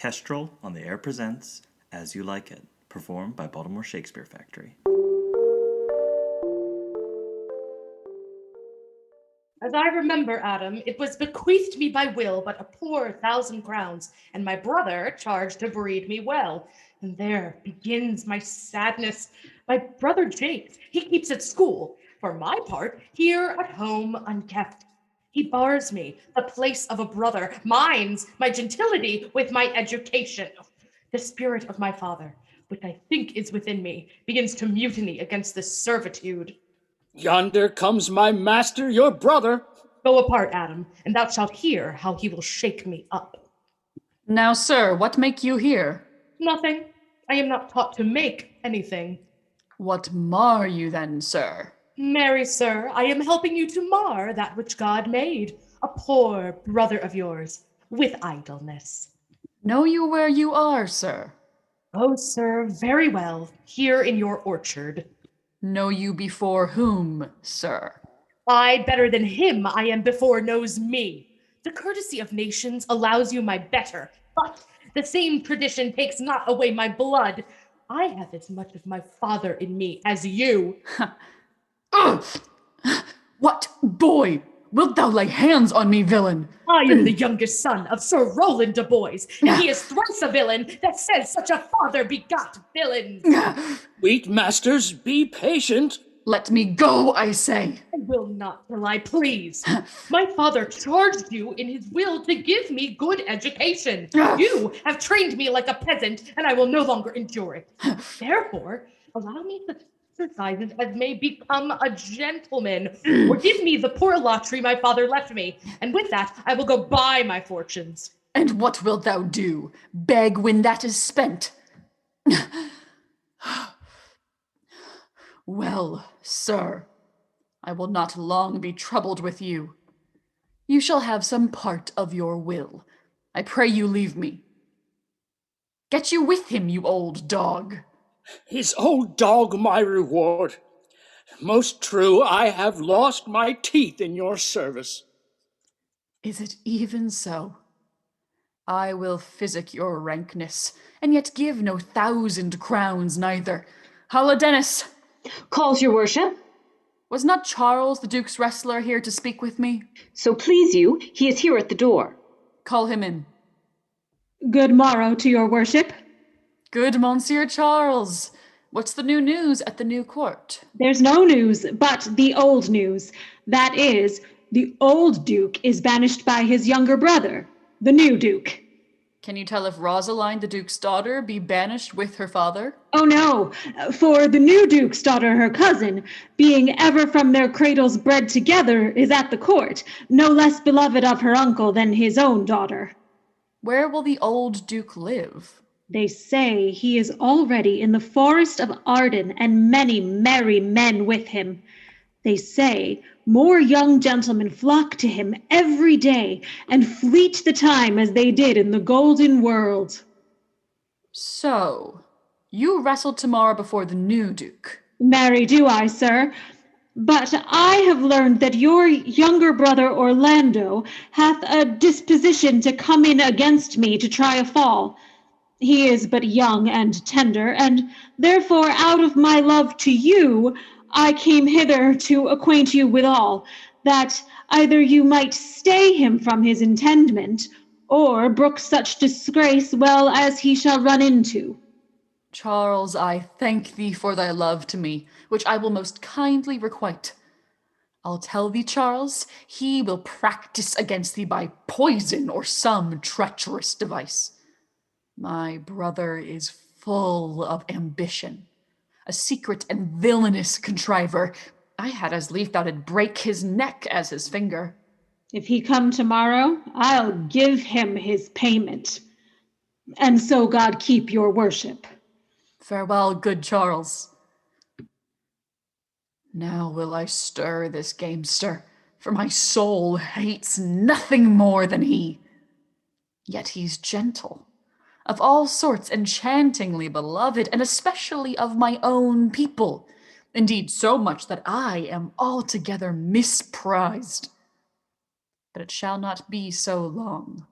Kestrel on the Air presents As You Like It, performed by Baltimore Shakespeare Factory. As I remember, Adam, it was bequeathed me by will but a poor 1,000 crowns, and my brother charged to breed me well. And there begins my sadness. My brother James, he keeps at school. For my part, here at home unkept. He bars me, the place of a brother, mines my gentility with my education. The spirit of my father, which I think is within me, begins to mutiny against this servitude. Yonder comes my master, your brother. Go apart, Adam, and thou shalt hear how he will shake me up. Now, sir, what make you here? Nothing. I am not taught to make anything. What mar you then, sir? Marry, sir, I am helping you to mar that which God made, a poor brother of yours, with idleness. Know you where you are, sir? Oh, sir, very well, here in your orchard. Know you before whom, sir? I, better than him, I am before knows me. The courtesy of nations allows you my better, but the same tradition takes not away my blood. I have as much of my father in me as you. What, boy? Wilt thou lay hands on me, villain? I am the youngest son of Sir Roland de Boys, and he is thrice a villain that says such a father begot villains. Sweet masters, be patient. Let me go, I say. I will not till I please. My father charged you in his will to give me good education. You have trained me like a peasant, and I will no longer endure it. Therefore, allow me to exercise it as may become a gentleman, or give me the poor lottery my father left me, and with that I will go buy my fortunes. And what wilt thou do? Beg when that is spent? Well, sir, I will not long be troubled with you. You shall have some part of your will. I pray you leave me. Get you with him, you old dog. His old dog my reward. Most true, I have lost my teeth in your service. Is it even so? I will physic your rankness, and yet give no 1,000 crowns neither. Holla, Dennis! Calls your worship? Was not Charles, the Duke's wrestler, here to speak with me? So please you, he is here at the door. Call him in. Good morrow to your worship. Good, Monsieur Charles. What's the new news at the new court? There's no news but the old news. That is, the old Duke is banished by his younger brother, the new Duke. Can you tell if Rosaline, the Duke's daughter, be banished with her father? Oh no, for the new Duke's daughter, her cousin, being ever from their cradles bred together, is at the court, no less beloved of her uncle than his own daughter. Where will the old Duke live? They say he is already in the forest of Arden, and many merry men with him. They say more young gentlemen flock to him every day, and fleet the time as they did in the golden world. So, you wrestle tomorrow before the new Duke? Marry do I, sir. But I have learned that your younger brother Orlando hath a disposition to come in against me to try a fall. He is but young and tender, and therefore out of my love to you, I came hither to acquaint you withal, that either you might stay him from his intendment, or brook such disgrace well as he shall run into. Charles, I thank thee for thy love to me, which I will most kindly requite. I'll tell thee, Charles, he will practice against thee by poison or some treacherous device. My brother is full of ambition, a secret and villainous contriver. I had as lief thou did break his neck as his finger. If he come tomorrow, I'll give him his payment. And so God keep your worship. Farewell, good Charles. Now will I stir this gamester, for my soul hates nothing more than he. Yet he's gentle, of all sorts enchantingly beloved, and especially of my own people. Indeed, so much that I am altogether misprized. But it shall not be so long.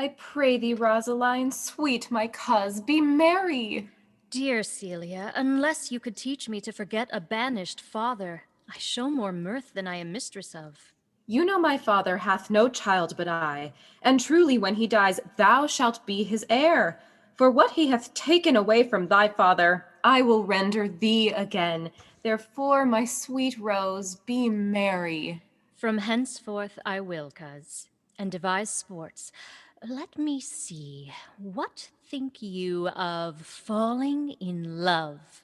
I pray thee, Rosaline, sweet my coz, be merry. Dear Celia, unless you could teach me to forget a banished father, I show more mirth than I am mistress of. You know my father hath no child but I, and truly when he dies thou shalt be his heir. For what he hath taken away from thy father, I will render thee again. Therefore, my sweet Rose, be merry. From henceforth I will, coz, and devise sports. Let me see, what think you of falling in love?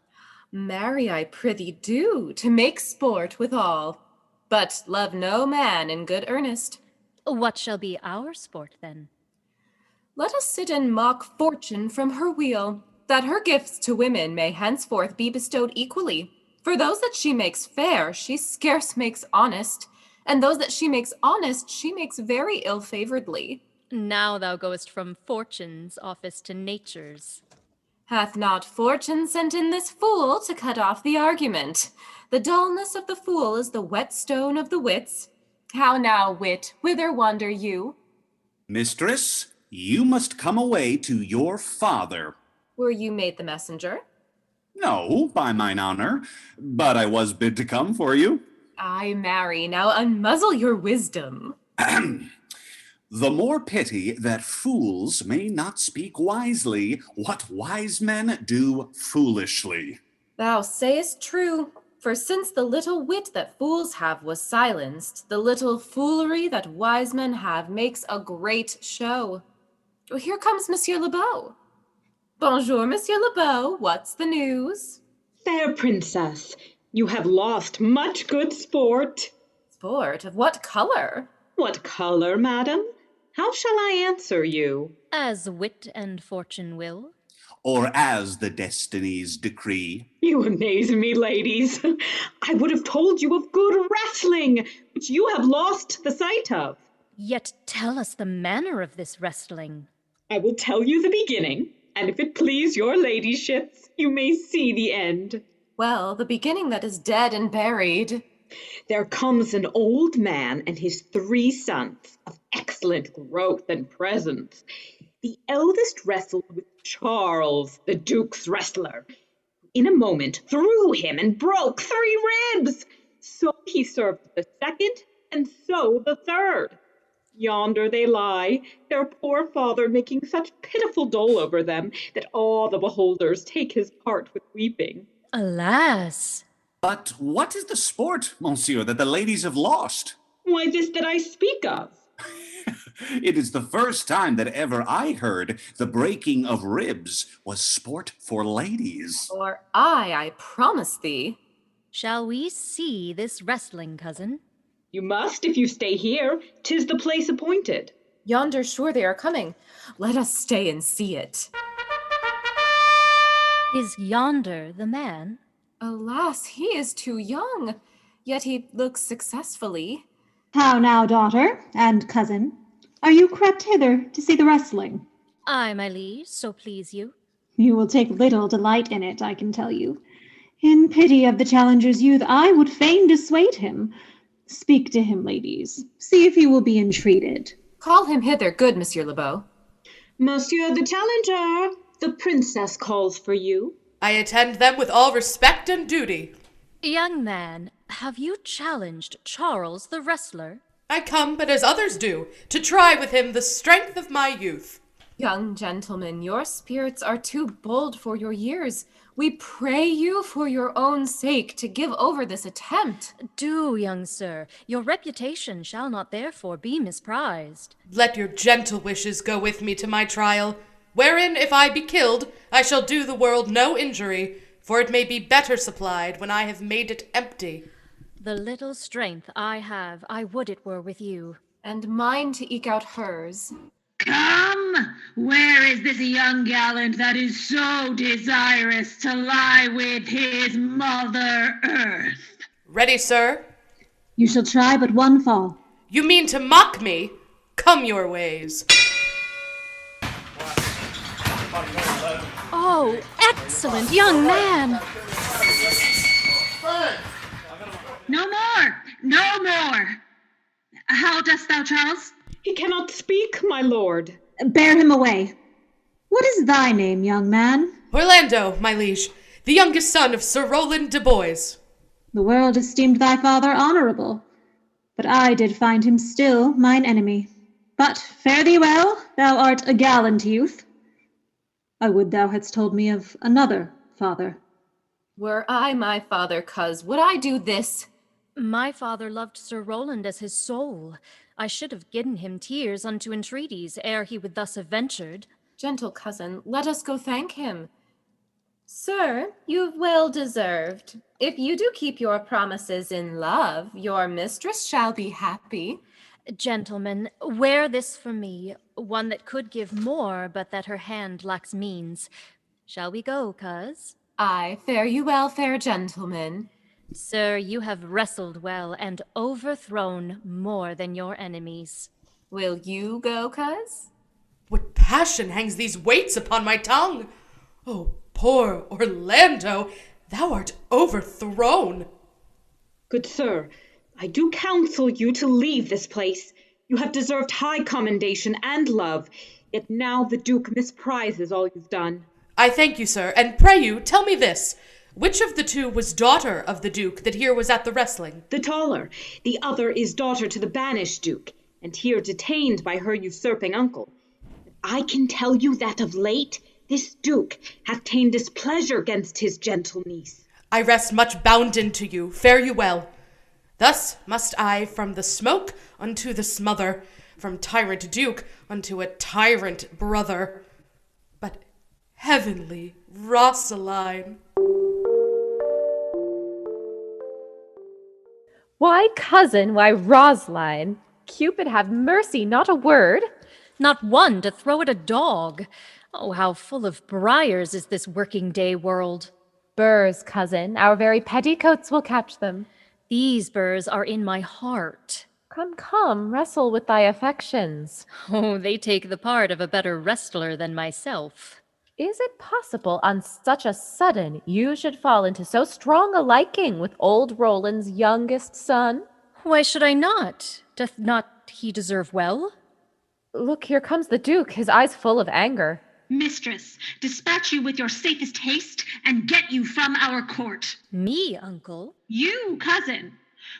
Marry, I prithee do, to make sport withal. But love no man in good earnest. What shall be our sport, then? Let us sit and mock fortune from her wheel, that her gifts to women may henceforth be bestowed equally. For those that she makes fair, she scarce makes honest, and those that she makes honest, she makes very ill-favoredly. Now thou goest from fortune's office to nature's. Hath not fortune sent in this fool to cut off the argument? The dullness of the fool is the whetstone of the wits. How now, wit, whither wander you? Mistress, you must come away to your father. Were you made the messenger? No, by mine honor, but I was bid to come for you. Ay, marry, now unmuzzle your wisdom. The more pity that fools may not speak wisely what wise men do foolishly. Thou sayest true, for since the little wit that fools have was silenced, the little foolery that wise men have makes a great show. Here comes Monsieur Lebeau. Bonjour, Monsieur Lebeau, what's the news? Fair princess, you have lost much good sport. Sport? Of what color? What color, madam? How shall I answer you? As wit and fortune will. Or as the destinies decree. You amaze me, ladies. I would have told you of good wrestling, which you have lost the sight of. Yet tell us the manner of this wrestling. I will tell you the beginning, and if it please your ladyships, you may see the end. Well, the beginning that is dead and buried. There comes an old man and his 3 sons, of excellent growth and presence. The eldest wrestled with Charles, the Duke's wrestler. In a moment threw him and broke 3 ribs. So he served the second, and so the third. Yonder they lie, their poor father making such pitiful dole over them that all the beholders take his part with weeping. Alas! But what is the sport, monsieur, that the ladies have lost? Why, this that I speak of. It is the first time that ever I heard the breaking of ribs was sport for ladies. Or I promise thee. Shall we see this wrestling, cousin? You must if you stay here. 'Tis the place appointed. Yonder sure they are coming. Let us stay and see it. Is yonder the man? Alas, he is too young, yet he looks successfully. How now, daughter and cousin? Are you crept hither to see the wrestling? Ay, my liege, so please you. You will take little delight in it, I can tell you. In pity of the challenger's youth, I would fain dissuade him. Speak to him, ladies. See if he will be entreated. Call him hither, good Monsieur Lebeau. Monsieur the challenger, the princess calls for you. I attend them with all respect and duty. Young man, have you challenged Charles the wrestler? I come but as others do, to try with him the strength of my youth. Young gentlemen, your spirits are too bold for your years. We pray you for your own sake to give over this attempt. Do, young sir. Your reputation shall not therefore be misprized. Let your gentle wishes go with me to my trial, wherein if I be killed, I shall do the world no injury, for it may be better supplied when I have made it empty. The little strength I have, I would it were with you. And mine to eke out hers. Come! Where is this young gallant that is so desirous to lie with his mother earth? Ready, sir? You shall try but one fall. You mean to mock me? Come your ways. Oh, excellent young man! No more! No more! How dost thou, Charles? He cannot speak, my lord. Bear him away. What is thy name, young man? Orlando, my liege, the youngest son of Sir Roland de Boys. The world esteemed thy father honourable, but I did find him still mine enemy. But fare thee well, thou art a gallant youth. I would thou hadst told me of another father. Were I my father, coz, would I do this? My father loved Sir Roland as his soul. I should have given him tears unto entreaties ere he would thus have ventured. Gentle cousin, let us go thank him. Sir, you've well deserved. If you do keep your promises in love, your mistress shall be happy. Gentlemen, wear this for me, one that could give more, but that her hand lacks means. Shall we go, coz? Aye, fare you well, fair gentlemen. Sir, you have wrestled well and overthrown more than your enemies. Will you go, coz? What passion hangs these weights upon my tongue? Oh, poor Orlando, thou art overthrown. Good sir, I do counsel you to leave this place. You have deserved high commendation and love, yet now the Duke misprizes all you've done. I thank you, sir, and pray you, tell me this. Which of the two was daughter of the Duke that here was at the wrestling? The taller. The other is daughter to the banished Duke, and here detained by her usurping uncle. I can tell you that of late this Duke hath ta'en displeasure against his gentle niece. I rest much bounden to you, fare you well. Thus must I from the smoke unto the smother, from tyrant Duke unto a tyrant brother. But heavenly Rosaline. Why, cousin, why, Rosaline? Cupid have mercy, not a word. Not one to throw at a dog. Oh, how full of briars is this working day world. Burrs, cousin, our very petticoats will catch them. These burrs are in my heart. Come, come, wrestle with thy affections. Oh, they take the part of a better wrestler than myself. Is it possible on such a sudden you should fall into so strong a liking with old Roland's youngest son? Why should I not? Doth not he deserve well? Look, here comes the Duke, his eyes full of anger. Mistress, dispatch you with your safest haste, and get you from our court. Me, uncle? You, cousin.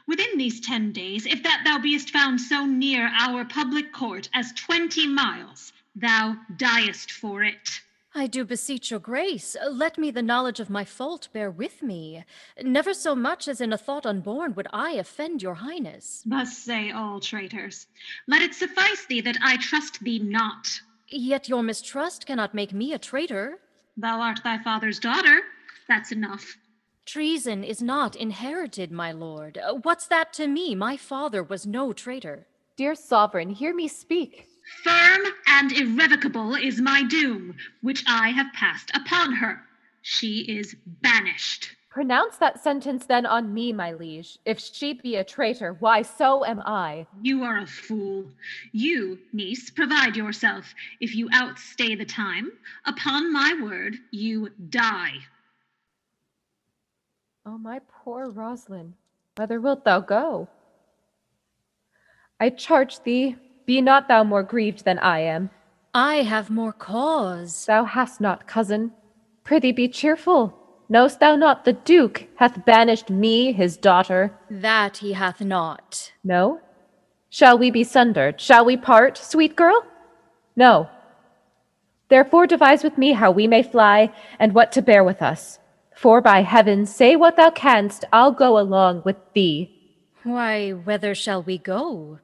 Within these 10 days, if that thou beest found so near our public court as 20 miles, thou diest for it. I do beseech your grace, let me the knowledge of my fault bear with me. Never so much as in a thought unborn would I offend your highness. Thus say all traitors. Let it suffice thee that I trust thee not. Yet your mistrust cannot make me a traitor. Thou art thy father's daughter. That's enough. Treason is not inherited, my lord. What's that to me? My father was no traitor. Dear sovereign, hear me speak. Firm and irrevocable is my doom, which I have passed upon her. She is banished. Pronounce that sentence then on me, my liege. If she be a traitor, why, so am I. You are a fool. You, niece, provide yourself. If you outstay the time, upon my word, you die. Oh, my poor Rosalind, whither wilt thou go? I charge thee, be not thou more grieved than I am. I have more cause. Thou hast not, cousin. Prithee be cheerful. Know'st thou not the Duke hath banished me, his daughter? That he hath not. No? Shall we be sundered? Shall we part, sweet girl? No. Therefore devise with me how we may fly, and what to bear with us. For by heaven, say what thou canst, I'll go along with thee. Why, whither shall we go?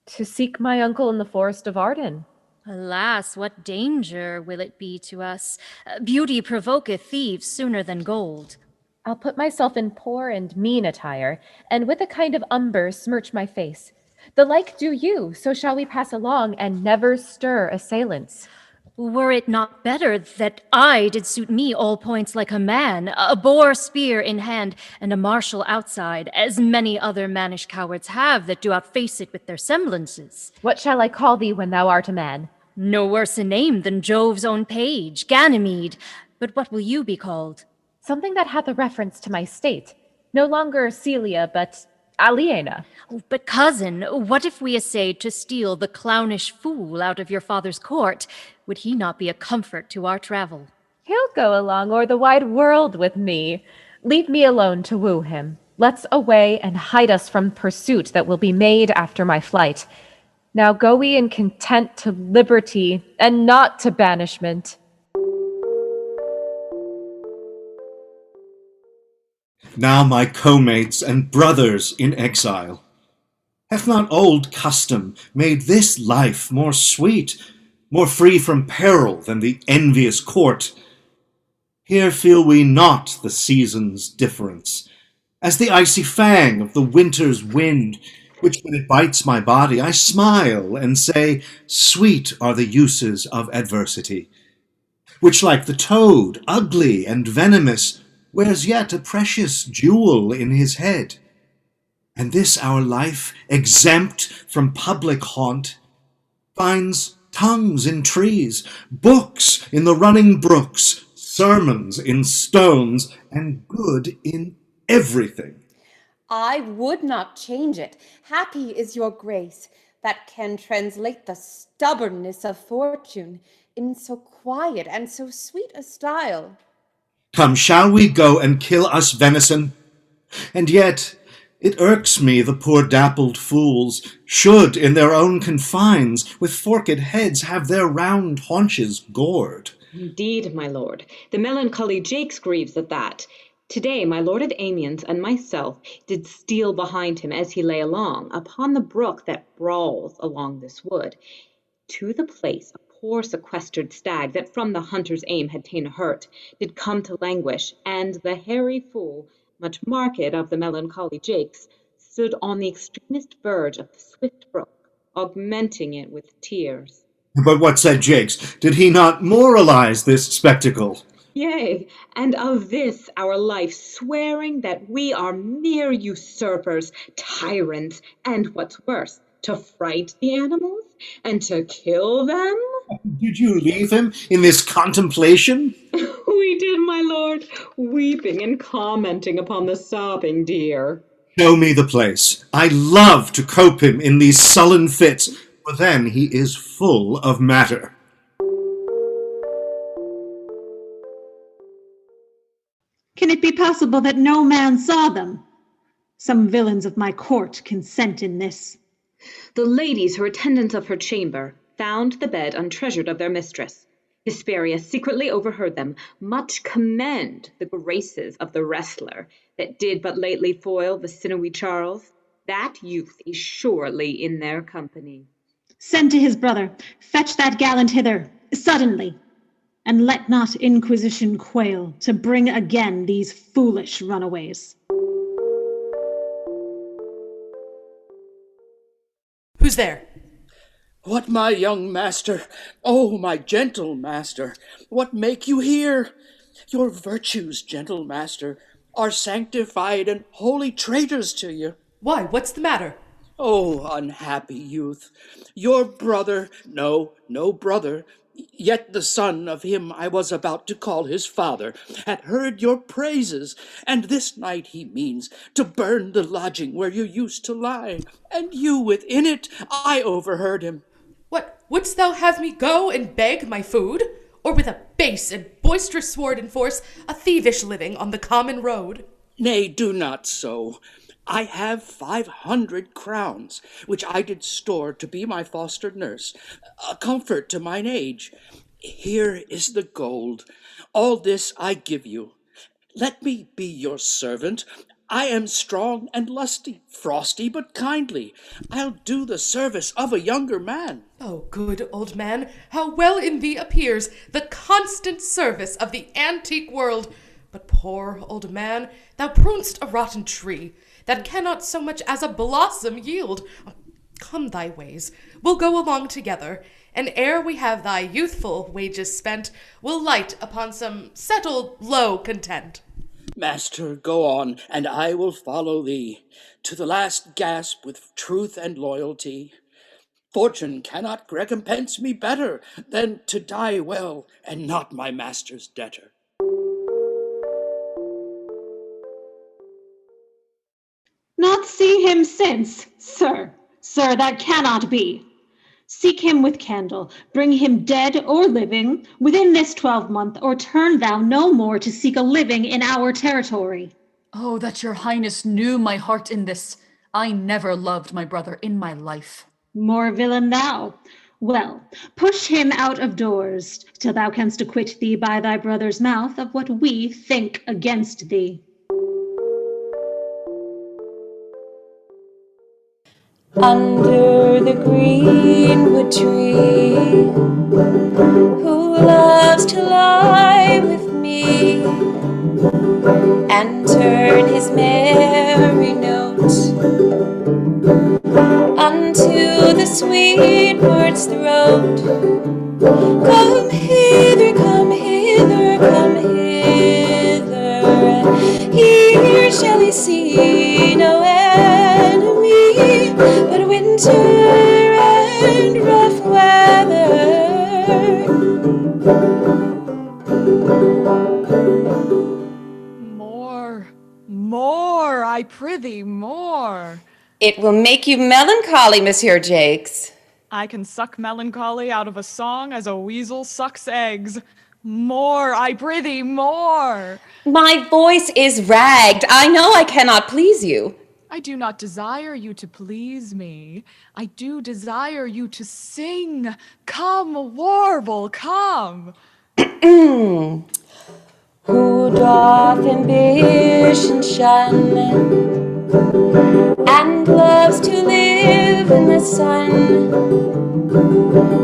To seek my uncle in the forest of Arden. Alas, what danger will it be to us? Beauty provoketh thieves sooner than gold. I'll put myself in poor and mean attire, and with a kind of umber smirch my face. The like do you, so shall we pass along, and never stir assailants. Were it not better that I did suit me all points like a man, a boar spear in hand, and a martial outside, as many other mannish cowards have that do outface it with their semblances? What shall I call thee when thou art a man? No worse a name than Jove's own page, Ganimede. But what will you be called? Something that hath a reference to my state. No longer Celia, but aliena. But cousin, what if we essayed to steal the clownish fool out of your father's court? Would he not be a comfort to our travel? He'll go along o'er the wide world with me. Leave me alone to woo him. Let's away and hide us from pursuit that will be made after my flight. Now go we in content to liberty, and not to banishment. Now my co-mates and brothers in exile, hath not old custom made this life more sweet, more free from peril than the envious court? Here feel we not the season's difference, as the icy fang of the winter's wind, which when it bites my body I smile and say, sweet are the uses of adversity, which like the toad, ugly and venomous, wears yet a precious jewel in his head. And this our life, exempt from public haunt, finds tongues in trees, books in the running brooks, sermons in stones, and good in everything. I would not change it. Happy is your grace that can translate the stubbornness of fortune in so quiet and so sweet a style. Come, shall we go and kill us venison? And yet it irks me the poor dappled fools should in their own confines with forked heads have their round haunches gored. Indeed, my lord, the melancholy Jakes grieves at that. Today my lord of Amiens and myself did steal behind him as he lay along upon the brook that brawls along this wood, to the place a poor sequestered stag that from the hunter's aim had ta'en a hurt, did come to languish, and the hairy fool, much marked of the melancholy Jakes, stood on the extremest verge of the swift brook, augmenting it with tears. But what said Jakes? Did he not moralize this spectacle? Yea, and of this our life, swearing that we are mere usurpers, tyrants, and what's worse, to fright the animals and to kill them? Did you leave him in this contemplation? We did, my lord, weeping and commenting upon the sobbing deer. Show me the place. I love to cope him in these sullen fits, for then he is full of matter. Can it be possible that no man saw them? Some villains of my court consent in this. The ladies, her attendants of her chamber, found the bed untreasured of their mistress. Hesperia secretly overheard them much commend the graces of the wrestler that did but lately foil the sinewy Charles. That youth is surely in their company. Send to his brother, fetch that gallant hither, suddenly, and let not Inquisition quail to bring again these foolish runaways. Who's there? What, my young master? Oh, my gentle master, what make you here? Your virtues, gentle master, are sanctified and holy traitors to you. Why, what's the matter? Oh, unhappy youth, your brother, no brother, yet the son of him I was about to call his father, had heard your praises, and this night he means to burn the lodging where you used to lie, and you within it. I overheard him. What, wouldst thou have me go and beg my food? Or with a base and boisterous sword enforce a thievish living on the common road? Nay, do not so. I have 500 crowns, which I did store to be my foster nurse, a comfort to mine age. Here is the gold. All this I give you. Let me be your servant. I am strong and lusty, frosty but kindly. I'll do the service of a younger man. Oh, good old man, how well in thee appears the constant service of the antique world. But poor old man, thou prunest a rotten tree that cannot so much as a blossom yield. Come thy ways, we'll go along together, and ere we have thy youthful wages spent, we'll light upon some settled low content. Master, go on, and I will follow thee, to the last gasp with truth and loyalty. Fortune cannot recompense me better than to die well, and not my master's debtor. Not see him since? Sir, that cannot be. Seek him with candle, bring him dead or living, within this 12-month, or turn thou no more to seek a living in our territory. Oh, that your highness knew my heart in this. I never loved my brother in my life. More villain thou. Well, push him out of doors, till thou canst acquit thee by thy brother's mouth of what we think against thee. Under the greenwood tree, who loves to lie with me and turn his merry note unto the sweet bird's throat. Come hither, come hither, come hither. Here shall he see no enemy, but winter and rough weather. More, I prithee, more. It will make you melancholy, Monsieur Jakes. I can suck melancholy out of a song as a weasel sucks eggs. More, I prithee, more. My voice is ragged. I know I cannot please you. I do not desire you to please me. I do desire you to sing. Come, warble, come. Who doth ambition shun and loves to live in the sun,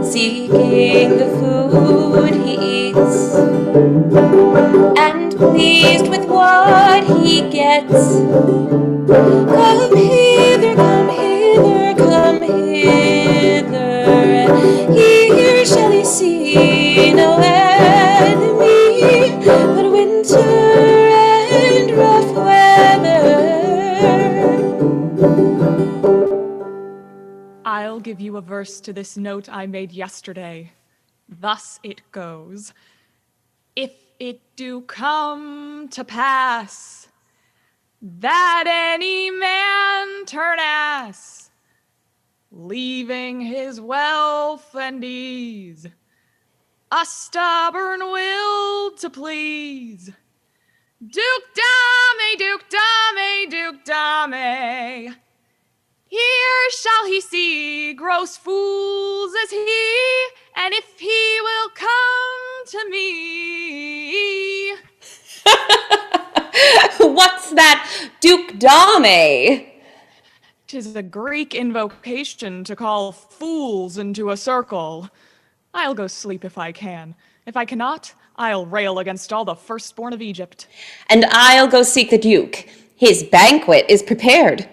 seeking the food he eats and pleased with what he gets. Come hither, come hither, come hither. Here shall he see no enemy, but winter and rough weather. I'll give you a verse to this note I made yesterday. Thus it goes. If it do come to pass that any man turn ass, leaving his wealth and ease, a stubborn will to please, Duke Dame, Duke Dame, Duke Dame, here shall he see gross fools as he, and if he will come to me. What's that, Duke Dame? 'Tis a Greek invocation to call fools into a circle. I'll go sleep if I can. If I cannot, I'll rail against all the firstborn of Egypt. And I'll go seek the Duke. His banquet is prepared.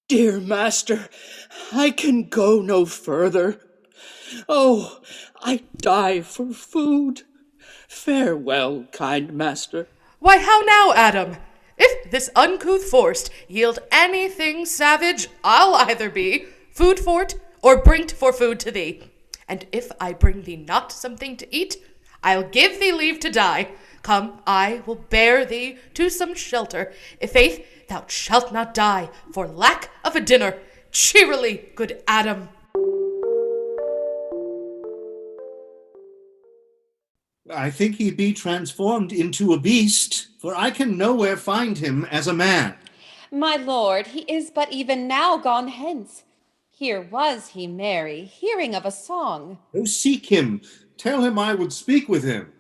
Dear master, I can go no further. Oh, I die for food. Farewell, kind master. Why, how now, Adam? If this uncouth force yield anything savage, I'll either be food for't or bring't for food to thee. And if I bring thee not something to eat, I'll give thee leave to die. Come, I will bear thee to some shelter. I' faith, thou shalt not die for lack of a dinner. Cheerily, good Adam. I think he be transformed into a beast, for I can nowhere find him as a man. My lord, he is but even now gone hence. Here was he merry, hearing of a song. Go seek him. Tell him I would speak with him.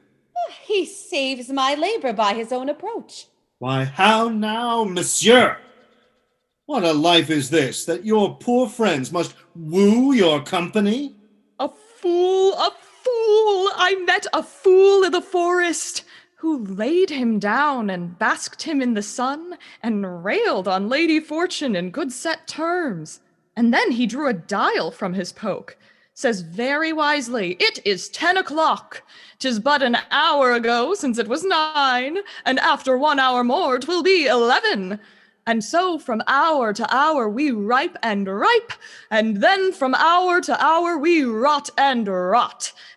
He saves my labor by his own approach. Why, how now, monsieur? What a life is this, that your poor friends must woo your company? A fool, a fool! I met a fool in the forest who laid him down and basked him in the sun and railed on Lady Fortune in good set terms. And then he drew a dial from his poke. Says very wisely, it is 10 o'clock. 'Tis but an hour ago since it was 9, and after 1 hour more 'twill be 11. And so from hour to hour we ripe, and then from hour to hour we rot,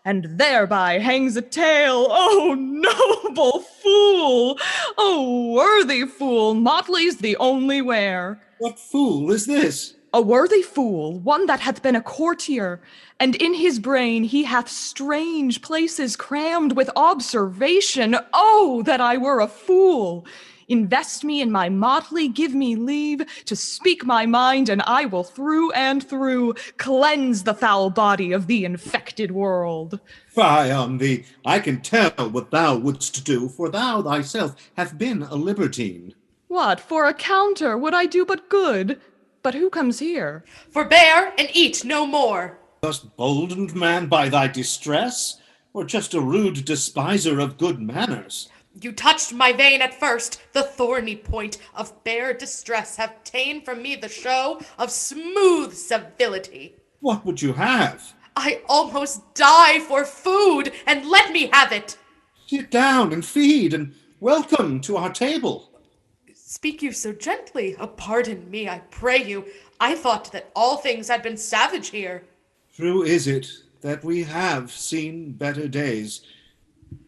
and thereby hangs a tale. O noble fool! O worthy fool! Motley's the only wear. What fool is this? A worthy fool, one that hath been a courtier, and in his brain he hath strange places crammed with observation. Oh, that I were a fool! Invest me in my motley, give me leave to speak my mind, and I will through and through cleanse the foul body of the infected world. Fie on thee! I can tell what thou wouldst do, for thou thyself hast been a libertine. What, for a counter would I do but good? But who comes here? Forbear and eat no more. Thus boldened, man, by thy distress, or just a rude despiser of good manners? You touched my vein at first. The thorny point of bare distress have ta'en from me the show of smooth civility. What would you have? I almost die for food, and let me have it. Sit down and feed, and welcome to our table. Speak you so gently? Pardon me, I pray you. I thought that all things had been savage here. True is it that we have seen better days.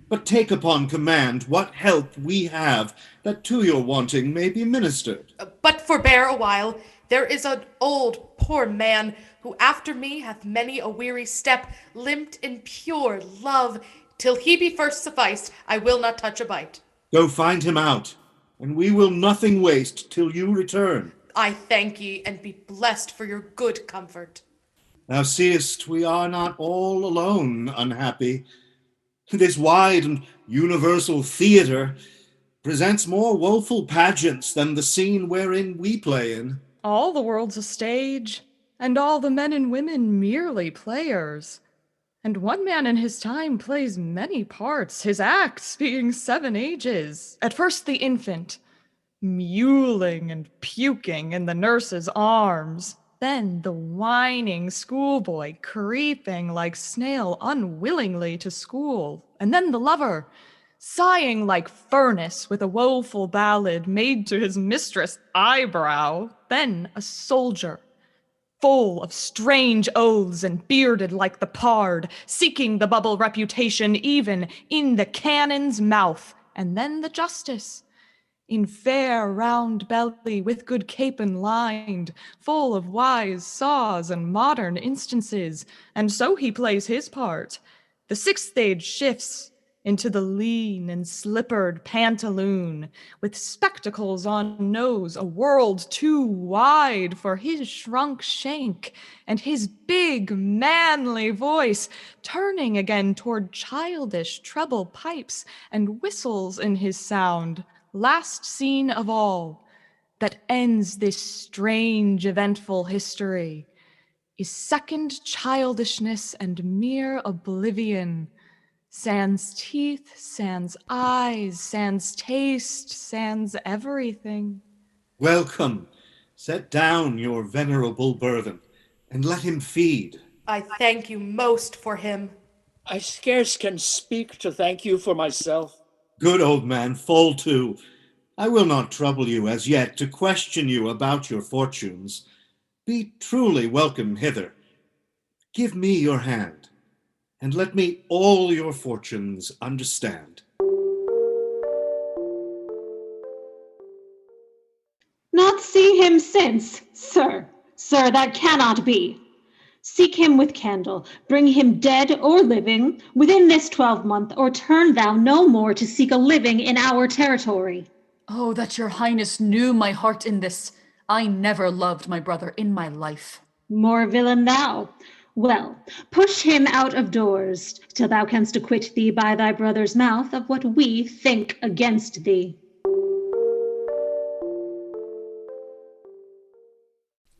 But take upon command what help we have, that to your wanting may be ministered. But forbear a while. There is an old poor man, who after me hath many a weary step limped in pure love. Till he be first sufficed, I will not touch a bite. Go find him out, and we will nothing waste till you return. I thank ye, and be blessed for your good comfort. Thou seest we are not all alone unhappy. This wide and universal theatre presents more woeful pageants than the scene wherein we play in. All the world's a stage, and all the men and women merely players. And one man in his time plays many parts, his acts being 7 ages. At first the infant, mewling and puking in the nurse's arms. Then the whining schoolboy, creeping like snail unwillingly to school. And then the lover, sighing like furnace with a woeful ballad made to his mistress' eyebrow. Then a soldier, full of strange oaths and bearded like the pard, seeking the bubble reputation even in the cannon's mouth. And then the justice, in fair round belly with good capon lined, full of wise saws and modern instances. And so he plays his part. The 6th stage shifts into the lean and slippered pantaloon, with spectacles on nose, a world too wide for his shrunk shank, and his big manly voice turning again toward childish treble pipes and whistles in his sound. Last scene of all, that ends this strange eventful history, is second childishness and mere oblivion. Sans teeth, sans eyes, sans taste, sans everything. Welcome. Set down your venerable burthen, and let him feed. I thank you most for him. I scarce can speak to thank you for myself. Good old man, fall to. I will not trouble you as yet to question you about your fortunes. Be truly welcome hither. Give me your hand, and let me all your fortunes understand. Not see him since, sir. Sir, that cannot be. Seek him with candle, bring him dead or living, within this 12-month, or turn thou no more to seek a living in our territory. Oh, that your highness knew my heart in this. I never loved my brother in my life. More villain thou. Well, push him out of doors, till thou canst acquit thee by thy brother's mouth of what we think against thee.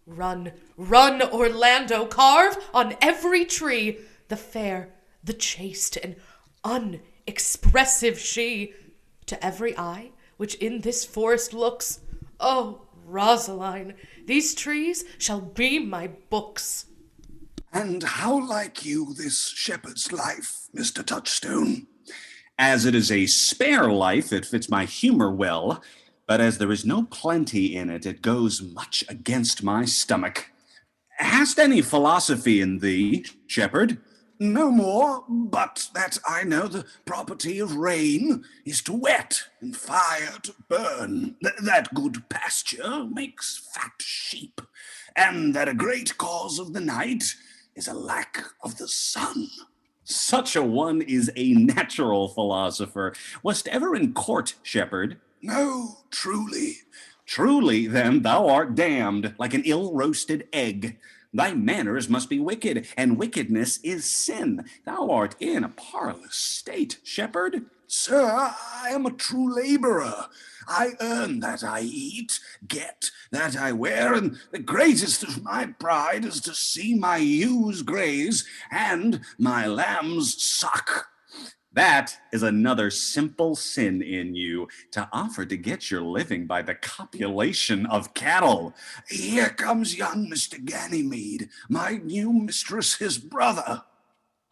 Run, run, Orlando, carve on every tree the fair, the chaste, and unexpressive she. To every eye which in this forest looks, oh, Rosaline, these trees shall be my books. And how like you this shepherd's life, Mr. Touchstone? As it is a spare life, it fits my humor well. But as there is no plenty in it, it goes much against my stomach. Hast any philosophy in thee, shepherd? No more, but that I know the property of rain is to wet, and fire to burn, that good pasture makes fat sheep, and that a great cause of the night is a lack of the sun. Such a one is a natural philosopher. Wast ever in court, shepherd? No, truly. Truly, then, thou art damned, like an ill-roasted egg. Thy manners must be wicked, and wickedness is sin. Thou art in a parlous state, shepherd. Sir, I am a true laborer. I earn that I eat, get that I wear, and the greatest of my pride is to see my ewes graze and my lambs suck. That is another simple sin in you, to offer to get your living by the copulation of cattle. Here comes young Mr. Ganimede, my new mistress's brother.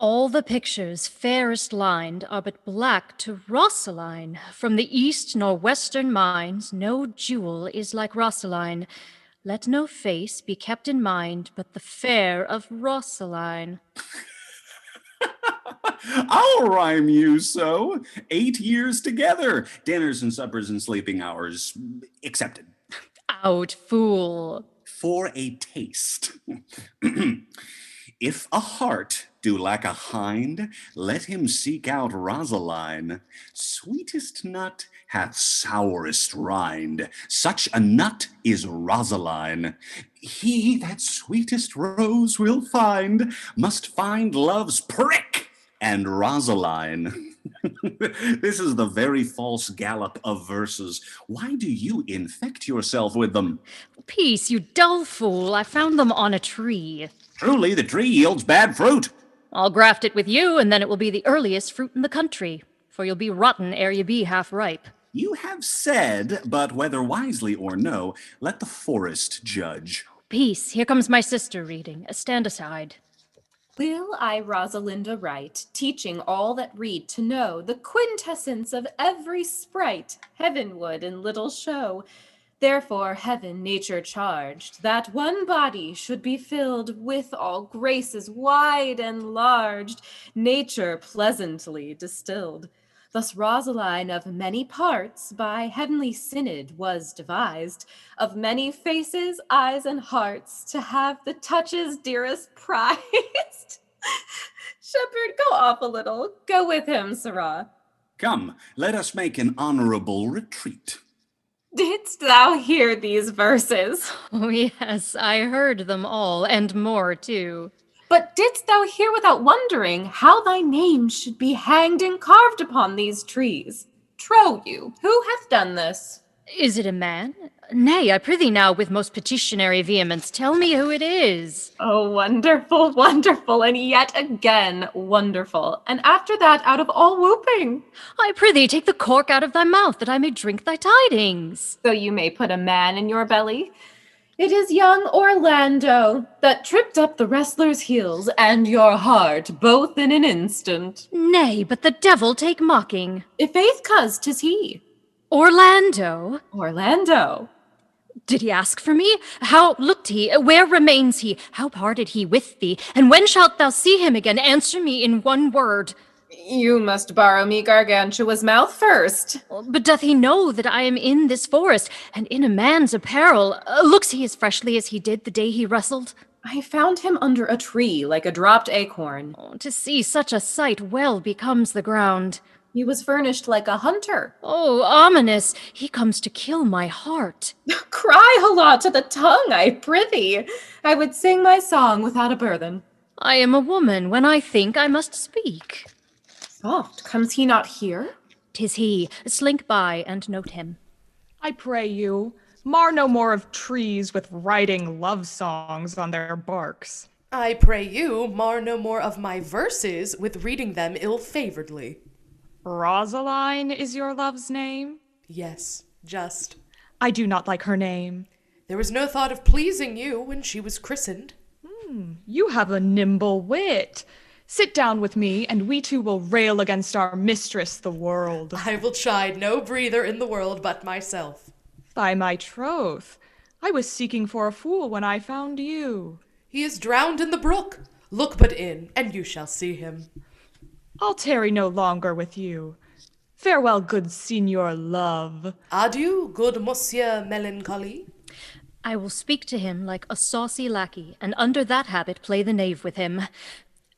All the pictures fairest lined are but black to Rosaline. From the east nor western mines no jewel is like Rosaline. Let no face be kept in mind but the fair of Rosaline. I'll rhyme you so. 8 years together. Dinners and suppers and sleeping hours accepted. Out, fool. For a taste. If a heart do lack a hind, let him seek out Rosaline. Sweetest nut hath sourest rind. Such a nut is Rosaline. He that sweetest rose will find must find love's prick and Rosaline. This is the very false gallop of verses. Why do you infect yourself with them? Peace, you dull fool. I found them on a tree. Truly, the tree yields bad fruit. I'll graft it with you, and then it will be the earliest fruit in the country, for you'll be rotten ere you be half ripe. You have said, but whether wisely or no, let the forest judge. Peace, here comes my sister reading. Stand aside. Will I Rosalinda write, teaching all that read to know the quintessence of every sprite, heavenward in little show. Therefore heaven nature charged, that one body should be filled with all graces wide enlarged, nature pleasantly distilled. Thus Rosaline of many parts by heavenly synod was devised, of many faces, eyes, and hearts, to have the touches dearest prized. Shepherd, go off a little. Go with him, sirrah. Come, let us make an honorable retreat. Didst thou hear these verses? Oh, yes, I heard them all, and more, too. But didst thou hear without wondering how thy name should be hanged and carved upon these trees? Trow you, who hath done this? Is it a man? Nay, I prithee now, with most petitionary vehemence, tell me who it is. Oh, wonderful, wonderful, and yet again wonderful. And after that, out of all whooping. I prithee, take the cork out of thy mouth, that I may drink thy tidings. So you may put a man in your belly. It is young Orlando that tripped up the wrestler's heels and your heart both in an instant. Nay, but the devil take mocking. I' faith, cuz 'tis he. Orlando? Orlando. Did he ask for me? How looked he? Where remains he? How parted he with thee? And when shalt thou see him again? Answer me in one word. You must borrow me Gargantua's mouth first. But doth he know that I am in this forest, and in a man's apparel? Looks he as freshly as he did the day he wrestled? I found him under a tree, like a dropped acorn. Oh, to see such a sight well becomes the ground. He was furnished like a hunter. Oh, ominous! He comes to kill my heart. Cry holla to the tongue, I prithee. I would sing my song without a burthen. I am a woman. When I think, I must speak. Soft, comes he not here? 'Tis he. Slink by and note him. I pray you, mar no more of trees with writing love songs on their barks. I pray you, mar no more of my verses with reading them ill-favoredly. Rosaline is your love's name? Yes, just. I do not like her name. There was no thought of pleasing you when she was christened. You have a nimble wit. Sit down with me, and we two will rail against our mistress, the world. I will chide no breather in the world but myself. By my troth, I was seeking for a fool when I found you. He is drowned in the brook. Look but in, and you shall see him. I'll tarry no longer with you. Farewell, good Signor Love. Adieu, good Monsieur Melancholy. I will speak to him like a saucy lackey, and under that habit play the knave with him.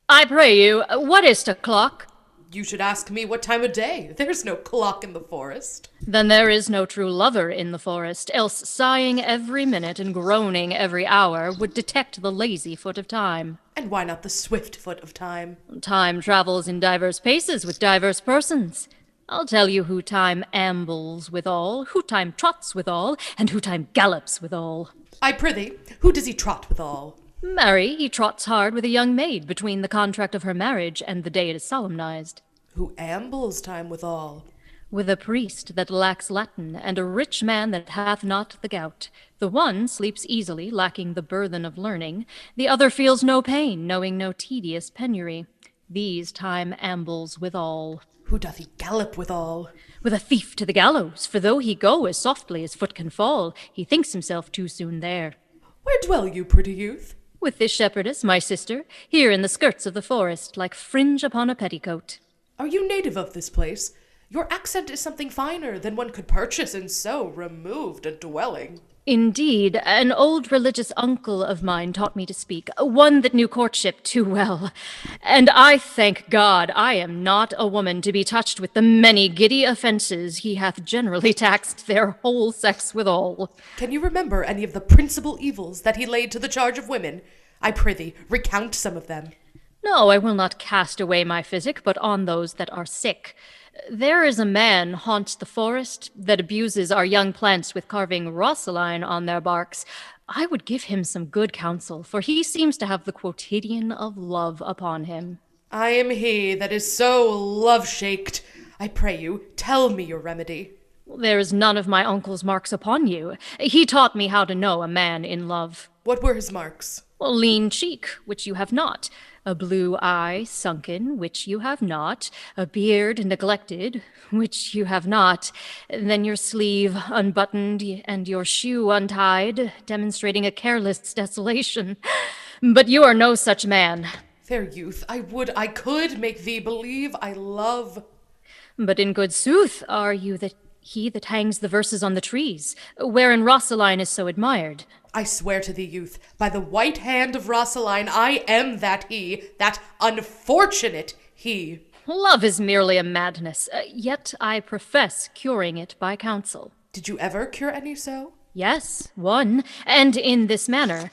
I pray you, what is't o'clock? You should ask me what time of day. There's no clock in the forest. Then there is no true lover in the forest, else sighing every minute and groaning every hour would detect the lazy foot of time. And why not the swift foot of time? Time travels in diverse paces with diverse persons. I'll tell you who time ambles withal, who time trots withal, and who time gallops withal. I prithee, who does he trot withal? Marry, he trots hard with a young maid between the contract of her marriage and the day it is solemnized. Who ambles time withal? With a priest that lacks Latin, and a rich man that hath not the gout. The one sleeps easily, lacking the burthen of learning. The other feels no pain, knowing no tedious penury. These time ambles withal. Who doth he gallop withal? With a thief to the gallows, for though he go as softly as foot can fall, he thinks himself too soon there. Where dwell you, pretty youth? With this shepherdess, my sister, here in the skirts of the forest, like fringe upon a petticoat. Are you native of this place? Your accent is something finer than one could purchase in so removed a dwelling. Indeed, an old religious uncle of mine taught me to speak, one that knew courtship too well. And I thank God I am not a woman to be touched with the many giddy offences he hath generally taxed their whole sex withal. Can you remember any of the principal evils that he laid to the charge of women? I prithee, recount some of them. No, I will not cast away my physic, but on those that are sick. There is a man haunts the forest that abuses our young plants with carving Rosaline on their barks. I would give him some good counsel, for he seems to have the quotidian of love upon him. I am he that is so love-shaked. I pray you, tell me your remedy. There is none of my uncle's marks upon you. He taught me how to know a man in love. What were his marks? A lean cheek, which you have not. A blue eye sunken, which you have not. A beard neglected, which you have not. Then your sleeve unbuttoned and your shoe untied, demonstrating a careless desolation. But you are no such man. Fair youth, I would I could make thee believe I love. But in good sooth are you he that hangs the verses on the trees, wherein Rosaline is so admired. I swear to thee, youth, by the white hand of Rosaline, I am that he, that unfortunate he. Love is merely a madness, yet I profess curing it by counsel. Did you ever cure any so? Yes, one, and in this manner.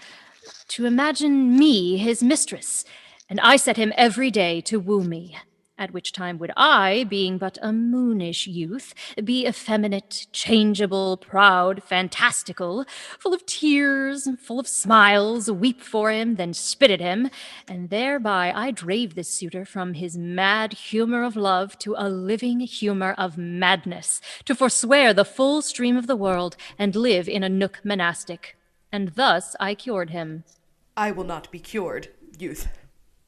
To imagine me his mistress, and I set him every day to woo me. At which time would I, being but a moonish youth, be effeminate, changeable, proud, fantastical, full of tears, full of smiles, weep for him, then spit at him, and thereby I drave this suitor from his mad humour of love to a living humour of madness, to forswear the full stream of the world, and live in a nook monastic. And thus I cured him. I will not be cured, youth.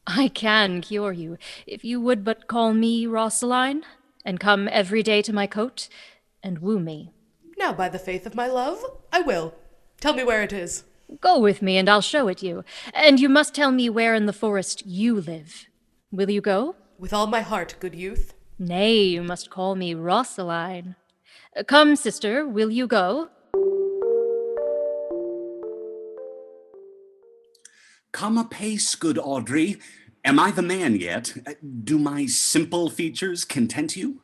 I can cure you, if you would but call me Rosaline, and come every day to my cote, and woo me. Now, by the faith of my love, I will. Tell me where it is. Go with me, and I'll show it you. And you must tell me where in the forest you live. Will you go? With all my heart, good youth. Nay, you must call me Rosaline. Come, sister, will you go? Come apace, good Audrey. Am I the man yet? Do my simple features content you?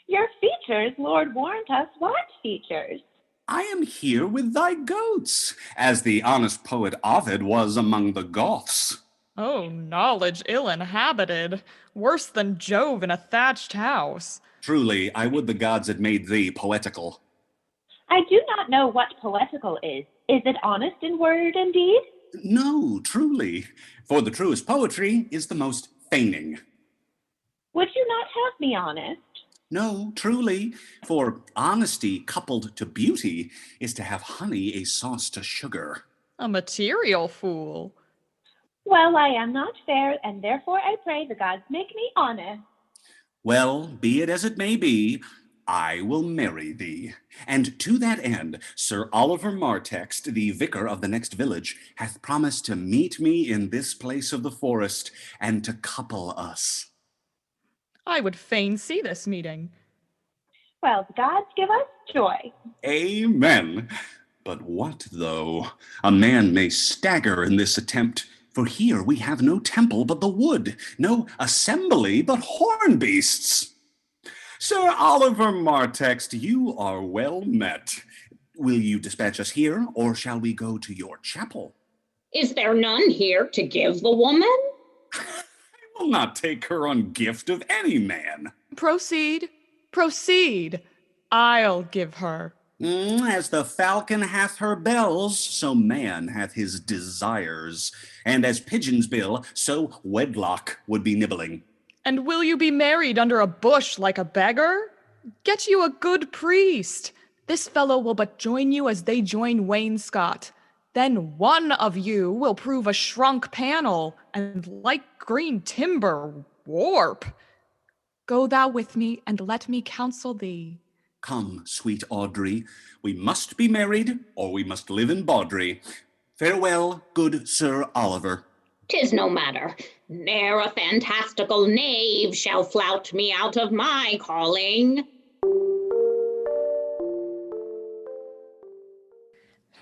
Your features, Lord warrant us, what features? I am here with thy goats, as the honest poet Ovid was among the Goths. Oh, knowledge ill inhabited, worse than Jove in a thatched house. Truly, I would the gods had made thee poetical. I do not know what poetical is. Is it honest in word and deed? No, truly, for the truest poetry is the most feigning. Would you not have me honest? No, truly, for honesty coupled to beauty is to have honey a sauce to sugar. A material fool. Well, I am not fair, and therefore I pray the gods make me honest. Well, be it as it may be, I will marry thee. And to that end, Sir Oliver Martext, the vicar of the next village, hath promised to meet me in this place of the forest, and to couple us. I would fain see this meeting. Well, the gods give us joy. Amen. But what though? A man may stagger in this attempt, for here we have no temple but the wood, no assembly but horn beasts. Sir Oliver Martext, you are well met. Will you dispatch us here, or shall we go to your chapel? Is there none here to give the woman? I will not take her on gift of any man. Proceed, proceed. I'll give her. As the falcon hath her bells, so man hath his desires. And as pigeons bill, so wedlock would be nibbling. And will you be married under a bush like a beggar? Get you a good priest. This fellow will but join you as they join wainscot. Then one of you will prove a shrunk panel, and like green timber, warp. Go thou with me, and let me counsel thee. Come, sweet Audrey, we must be married, or we must live in bawdry. Farewell, good Sir Oliver. 'Tis no matter. Ne'er a fantastical knave shall flout me out of my calling.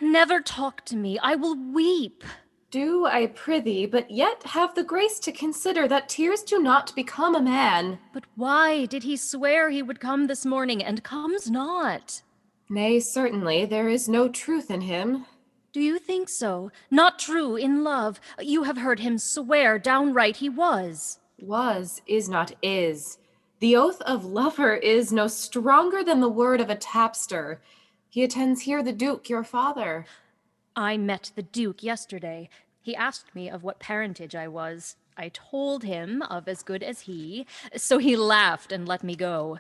Never talk to me, I will weep. Do, I prithee, but yet have the grace to consider that tears do not become a man. But why did he swear he would come this morning, and comes not? Nay, certainly, there is no truth in him. Do you think so? Not true in love. You have heard him swear downright he was. Was is not is. The oath of lover is no stronger than the word of a tapster. He attends here the Duke, your father. I met the Duke yesterday. He asked me of what parentage I was. I told him of as good as he, so he laughed and let me go.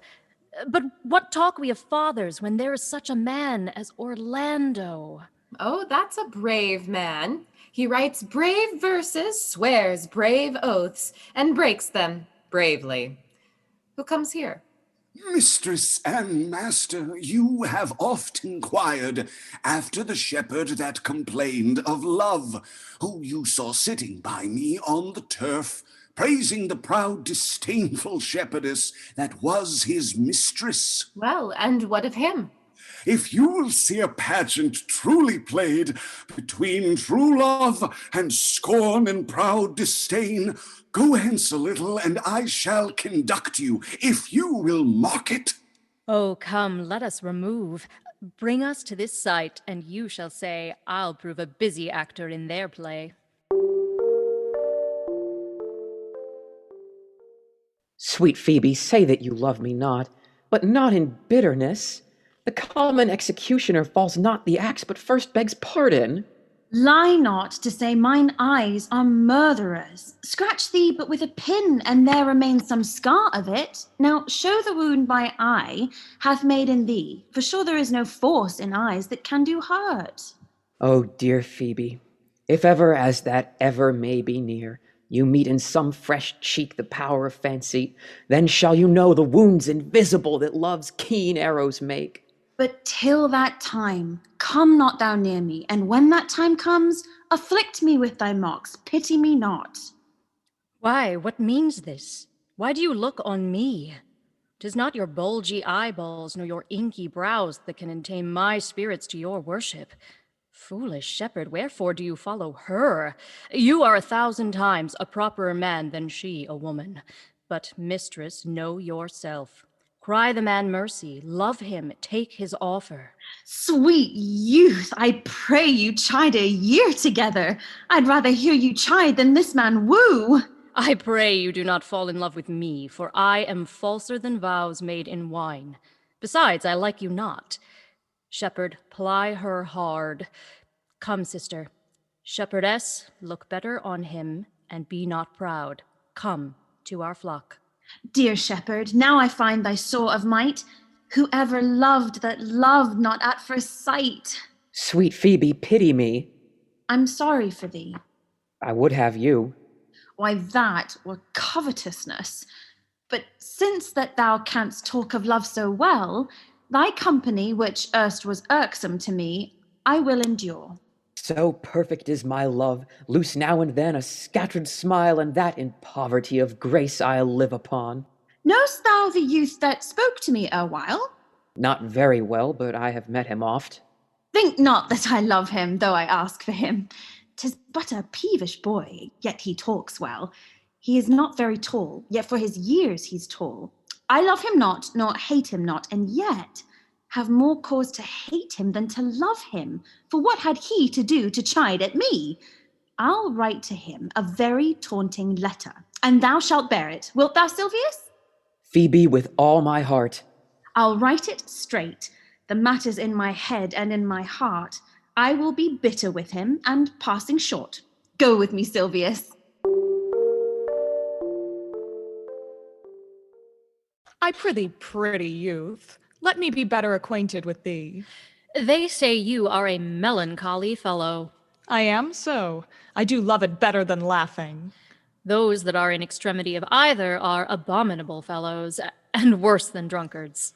But what talk we of fathers when there is such a man as Orlando? Oh, that's a brave man. He writes brave verses, swears brave oaths, and breaks them bravely. Who comes here? Mistress and master, you have oft inquired after the shepherd that complained of love, who you saw sitting by me on the turf, praising the proud disdainful shepherdess that was his mistress. Well, and what of him? If you will see a pageant truly played between true love and scorn and proud disdain, go hence a little, and I shall conduct you, if you will mock it. Oh, come, let us remove. Bring us to this sight, and you shall say, I'll prove a busy actor in their play. Sweet Phoebe, say that you love me not, but not in bitterness. The common executioner falls not the axe, but first begs pardon. Lie not to say mine eyes are murderers. Scratch thee but with a pin, and there remains some scar of it. Now show the wound my eye hath made in thee, for sure there is no force in eyes that can do hurt. Oh, dear Phoebe, if ever as that ever may be near, you meet in some fresh cheek the power of fancy, then shall you know the wounds invisible that love's keen arrows make. But till that time, come not thou near me, and when that time comes, afflict me with thy mocks, pity me not. Why, what means this? Why do you look on me? 'Tis not your bulgy eyeballs, nor your inky brows that can entame my spirits to your worship. Foolish shepherd, wherefore do you follow her? You are 1,000 times a properer man than she a woman. But, mistress, know yourself. Cry the man mercy, love him, take his offer. Sweet youth, I pray you chide a year together. I'd rather hear you chide than this man woo. I pray you do not fall in love with me, for I am falser than vows made in wine. Besides, I like you not. Shepherd, ply her hard. Come, sister. Shepherdess, look better on him, and be not proud. Come to our flock. Dear shepherd, now I find thy sore of might. Whoever loved that loved not at first sight. Sweet Phoebe, pity me. I'm sorry for thee. I would have you. Why, that were covetousness. But since that thou canst talk of love so well, thy company, which erst was irksome to me, I will endure. So perfect is my love, loose now and then a scattered smile, and that in poverty of grace I'll live upon. Know'st thou the youth that spoke to me erewhile? Not very well, but I have met him oft. Think not that I love him, though I ask for him. 'Tis but a peevish boy, yet he talks well. He is not very tall, yet for his years he's tall. I love him not, nor hate him not, and yet have more cause to hate him than to love him. For what had he to do to chide at me? I'll write to him a very taunting letter, and thou shalt bear it. Wilt thou, Silvius? Phoebe, with all my heart. I'll write it straight. The matter's in my head and in my heart. I will be bitter with him and passing short. Go with me, Silvius. I prithee, pretty youth, let me be better acquainted with thee. They say you are a melancholy fellow. I am so. I do love it better than laughing. Those that are in extremity of either are abominable fellows, and worse than drunkards.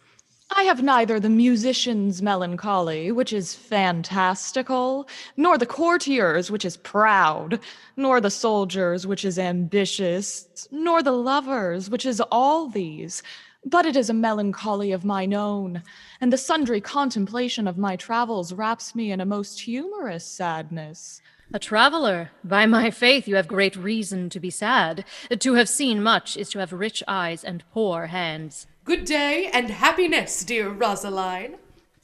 I have neither the musician's melancholy, which is fantastical, nor the courtier's, which is proud, nor the soldier's, which is ambitious, nor the lover's, which is all these. But it is a melancholy of mine own, and the sundry contemplation of my travels wraps me in a most humorous sadness. A traveler? By my faith, you have great reason to be sad. To have seen much is to have rich eyes and poor hands. Good day and happiness, dear Rosaline.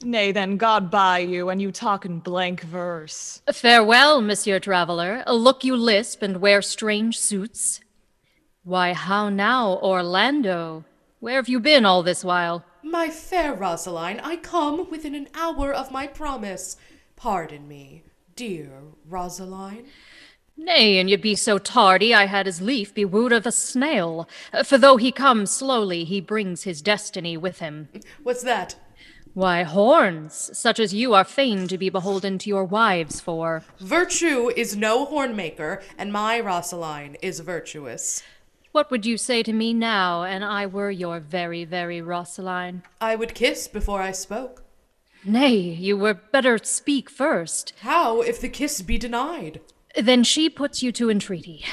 Nay, then, God buy you, and you talk in blank verse. Farewell, Monsieur Traveler. Look you lisp and wear strange suits. Why, how now, Orlando? Where have you been all this while? My fair Rosaline, I come within an hour of my promise. Pardon me, dear Rosaline. Nay, and ye be so tardy, I had as lief be wooed of a snail. For though he comes slowly, he brings his destiny with him. What's that? Why, horns, such as you are fain to be beholden to your wives for. Virtue is no hornmaker, and my Rosaline is virtuous. What would you say to me now, and I were your very, very Rosaline? I would kiss before I spoke. Nay, you were better speak first. How if the kiss be denied? Then she puts you to entreaty.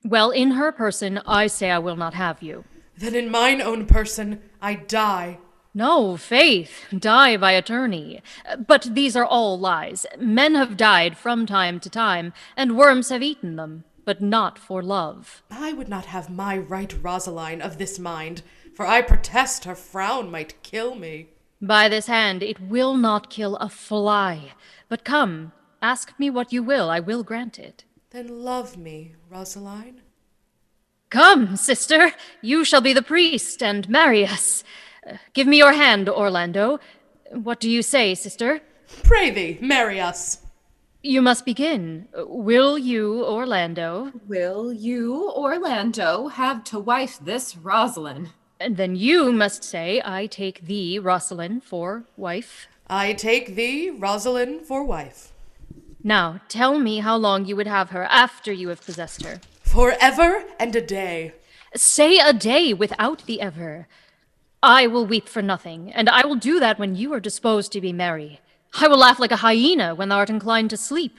Well, in her person, I say I will not have you. Then in mine own person, I die. No, faith, die by attorney. But these are all lies. Men have died from time to time, and worms have eaten them, but not for love. I would not have my right Rosaline of this mind, for I protest her frown might kill me. By this hand it will not kill a fly. But come, ask me what you will, I will grant it. Then love me, Rosaline. Come, sister, you shall be the priest and marry us. Give me your hand, Orlando. What do you say, sister? Pray thee, marry us. You must begin. Will you, Orlando? Will you, Orlando, have to wife this Rosalind? And then you must say, I take thee, Rosalind, for wife. I take thee, Rosalind, for wife. Now, tell me how long you would have her after you have possessed her. Forever and a day. Say a day without the ever. I will weep for nothing, and I will do that when you are disposed to be merry. I will laugh like a hyena when thou art inclined to sleep.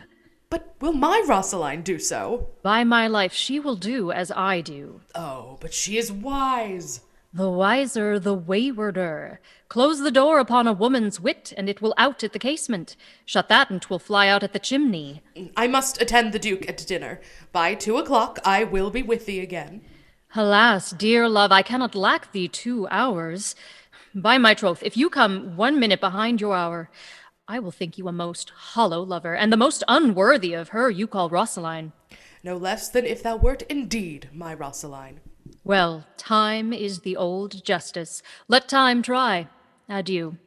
But will my Rosaline do so? By my life, she will do as I do. Oh, but she is wise. The wiser, the waywarder. Close the door upon a woman's wit, and it will out at the casement. Shut that, and 'twill fly out at the chimney. I must attend the Duke at dinner. By 2 o'clock I will be with thee again. Alas, dear love, I cannot lack thee 2 hours. By my troth, if you come 1 minute behind your hour, I will think you a most hollow lover, and the most unworthy of her you call Rosaline. No less than if thou wert indeed my Rosaline. Well, time is the old justice. Let time try. Adieu.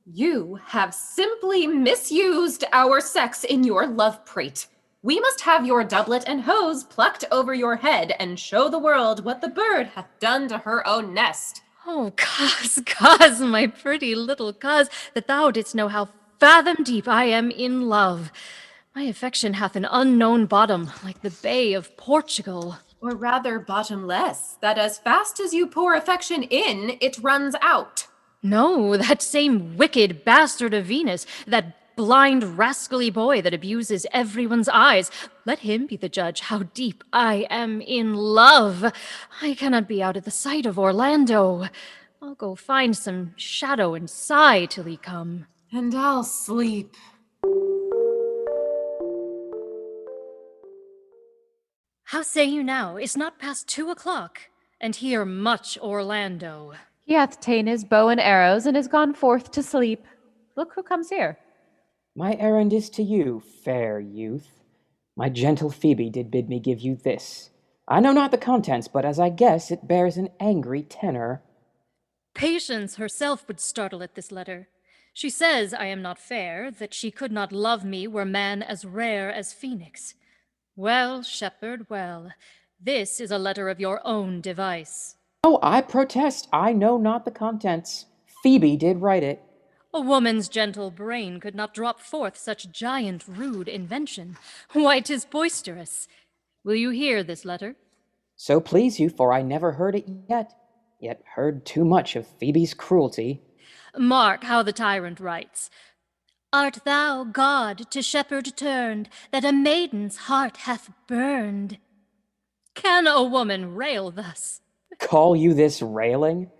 You have simply misused our sex in your love prate. We must have your doublet and hose plucked over your head and show the world what the bird hath done to her own nest. Oh, coz, my pretty little coz, that thou didst know how fathom deep I am in love. My affection hath an unknown bottom, like the Bay of Portugal. Or rather bottomless, that as fast as you pour affection in, it runs out. No, that same wicked bastard of Venus, that blind, rascally boy that abuses everyone's eyes. Let him be the judge how deep I am in love. I cannot be out of the sight of Orlando. I'll go find some shadow and sigh till he come. And I'll sleep. How say you now? Is not past 2:00, and here much Orlando. He hath ta'en his bow and arrows, and is gone forth to sleep. Look who comes here. My errand is to you, fair youth. My gentle Phoebe did bid me give you this. I know not the contents, but as I guess, it bears an angry tenor. Patience herself would startle at this letter. She says I am not fair, that she could not love me were man as rare as Phoenix. Well, shepherd, well, this is a letter of your own device. Oh, I protest, I know not the contents. Phoebe did write it. A woman's gentle brain could not drop forth such giant rude invention. Why, 'tis boisterous. Will you hear this letter? So please you, for I never heard it yet heard too much of Phoebe's cruelty. Mark how the tyrant writes. Art thou, God, to shepherd turned, that a maiden's heart hath burned? Can a woman rail thus? Call you this railing?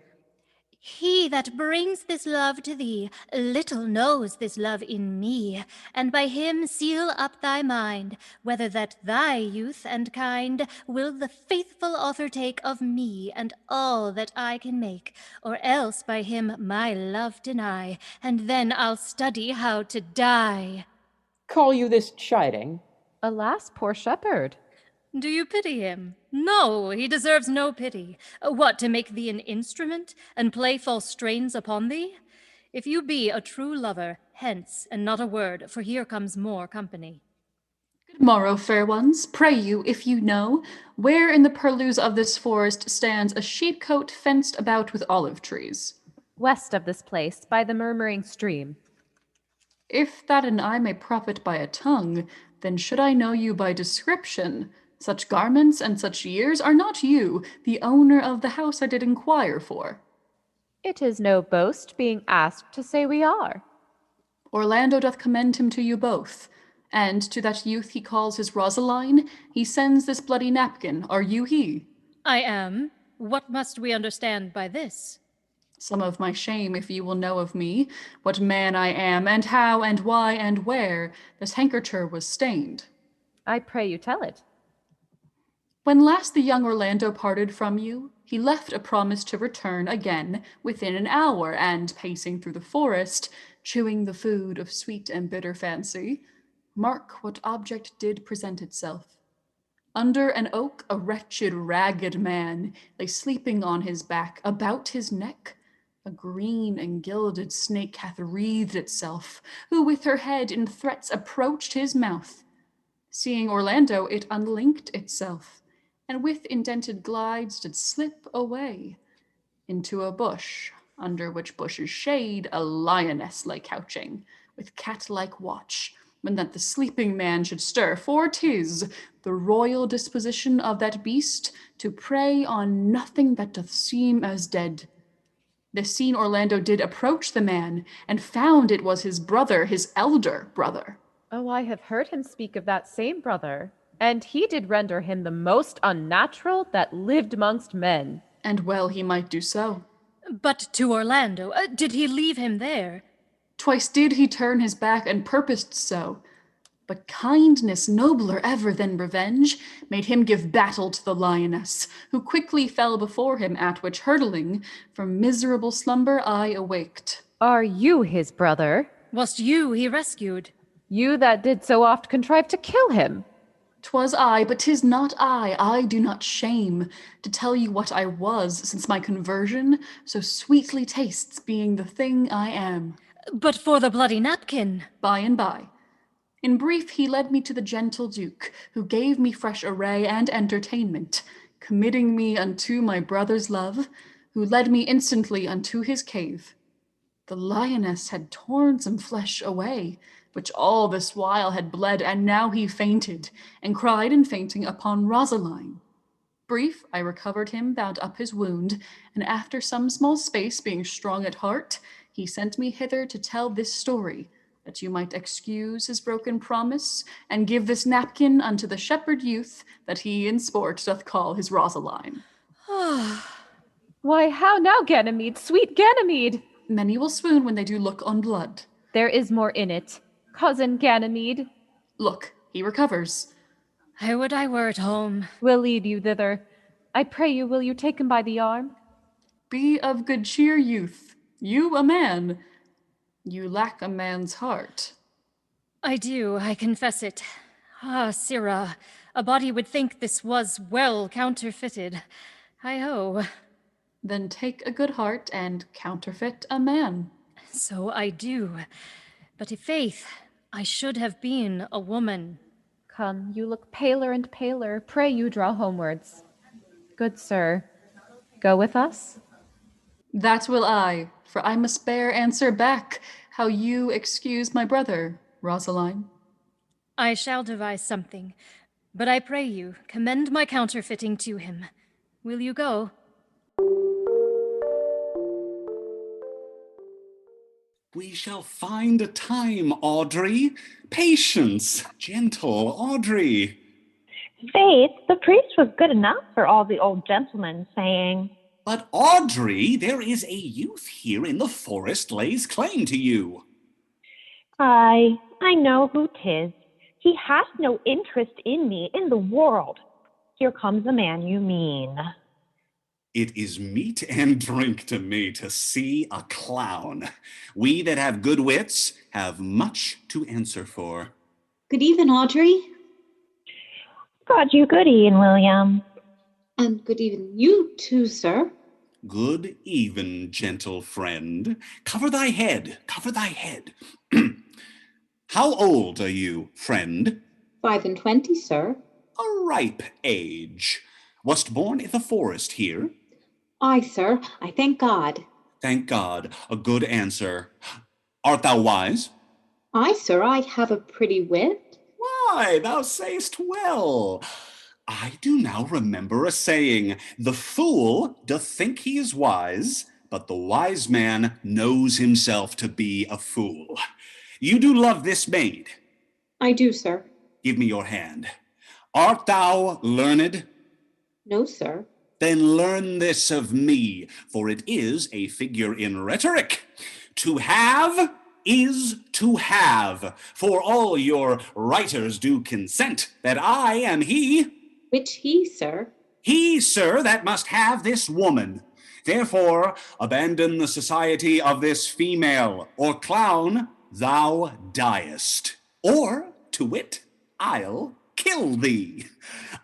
He that brings this love to thee little knows this love in me, and by him seal up thy mind, whether that thy youth and kind will the faithful author take of me and all that I can make, or else by him my love deny, and then I'll study how to die. Call you this chiding? Alas, poor shepherd. Do you pity him? No, he deserves no pity. What, to make thee an instrument, and play false strains upon thee? If you be a true lover, hence, and not a word, for here comes more company. Good morrow, fair ones. Pray you, if you know, where in the purlieus of this forest stands a sheepcote fenced about with olive trees? West of this place, by the murmuring stream. If that and I may profit by a tongue, then should I know you by description. Such garments and such years are not you, the owner of the house I did inquire for. It is no boast, being asked to say we are. Orlando doth commend him to you both, and to that youth he calls his Rosaline, he sends this bloody napkin. Are you he? I am. What must we understand by this? Some of my shame, if you will know of me, what man I am, and how, and why, and where this handkercher was stained. I pray you tell it. When last the young Orlando parted from you, he left a promise to return again within an hour, and pacing through the forest, chewing the food of sweet and bitter fancy, mark what object did present itself. Under an oak a wretched, ragged man lay sleeping on his back. About his neck a green and gilded snake hath wreathed itself, who with her head in threats approached his mouth. Seeing Orlando, it unlinked itself, and with indented glides did slip away into a bush, under which bush's shade a lioness lay couching, with cat-like watch, when that the sleeping man should stir, for 'tis the royal disposition of that beast to prey on nothing that doth seem as dead. This seen Orlando did approach the man, and found it was his brother, his elder brother. Oh, I have heard him speak of that same brother, and he did render him the most unnatural that lived amongst men. And well he might do so. But to Orlando, did he leave him there? Twice did he turn his back and purposed so. But kindness, nobler ever than revenge, made him give battle to the lioness, who quickly fell before him, at which hurtling, from miserable slumber I awaked. Are you his brother? Wast you he rescued? You that did so oft contrive to kill him. 'Twas I, but 'tis not I do not shame to tell you what I was, since my conversion so sweetly tastes being the thing I am. But for the bloody napkin. By and by. In brief, he led me to the gentle Duke, who gave me fresh array and entertainment, committing me unto my brother's love, who led me instantly unto his cave. The lioness had torn some flesh away, which all this while had bled, and now he fainted, and cried in fainting upon Rosaline. Brief, I recovered him, bound up his wound, and after some small space, being strong at heart, he sent me hither to tell this story, that you might excuse his broken promise, and give this napkin unto the shepherd youth that he in sport doth call his Rosaline. Why, how now, Ganymede, sweet Ganymede? Many will swoon when they do look on blood. There is more in it. Cousin Ganymede. Look, he recovers. I would I were at home. We'll lead you thither. I pray you, will you take him by the arm? Be of good cheer, youth. You a man. You lack a man's heart. I do, I confess it. Ah, sirrah, a body would think this was well counterfeited. Hi-ho. Then take a good heart and counterfeit a man. So I do. But i' faith, I should have been a woman. Come, you look paler and paler. Pray you draw homewards. Good sir, go with us? That will I, for I must bear answer back how you excuse my brother, Rosaline. I shall devise something, but I pray you, commend my counterfeiting to him. Will you go? We shall find a time, Audrey. Patience, gentle Audrey. Faith, the priest was good enough for all the old gentlemen saying. But Audrey, there is a youth here in the forest lays claim to you. I know who 'tis. He hath no interest in me in the world. Here comes the man you mean. It is meat and drink to me to see a clown. We that have good wits have much to answer for. Good even, Audrey. God you good e'en, William. And good even you too, sir. Good even, gentle friend. Cover thy head, cover thy head. How old are you, friend? 25, sir. A ripe age. Wast born in the forest here? Aye, sir, I thank God. Thank God, a good answer. Art thou wise? Aye, sir, I have a pretty wit. Why, thou say'st well. I do now remember a saying, the fool doth think he is wise, but the wise man knows himself to be a fool. You do love this maid? I do, sir. Give me your hand. Art thou learned? No, sir. Then learn this of me, for it is a figure in rhetoric. To have is to have, for all your writers do consent that I am he. Which he, sir? He, sir, that must have this woman. Therefore, abandon the society of this female, or clown, thou diest. Or, to wit, I'll kill thee.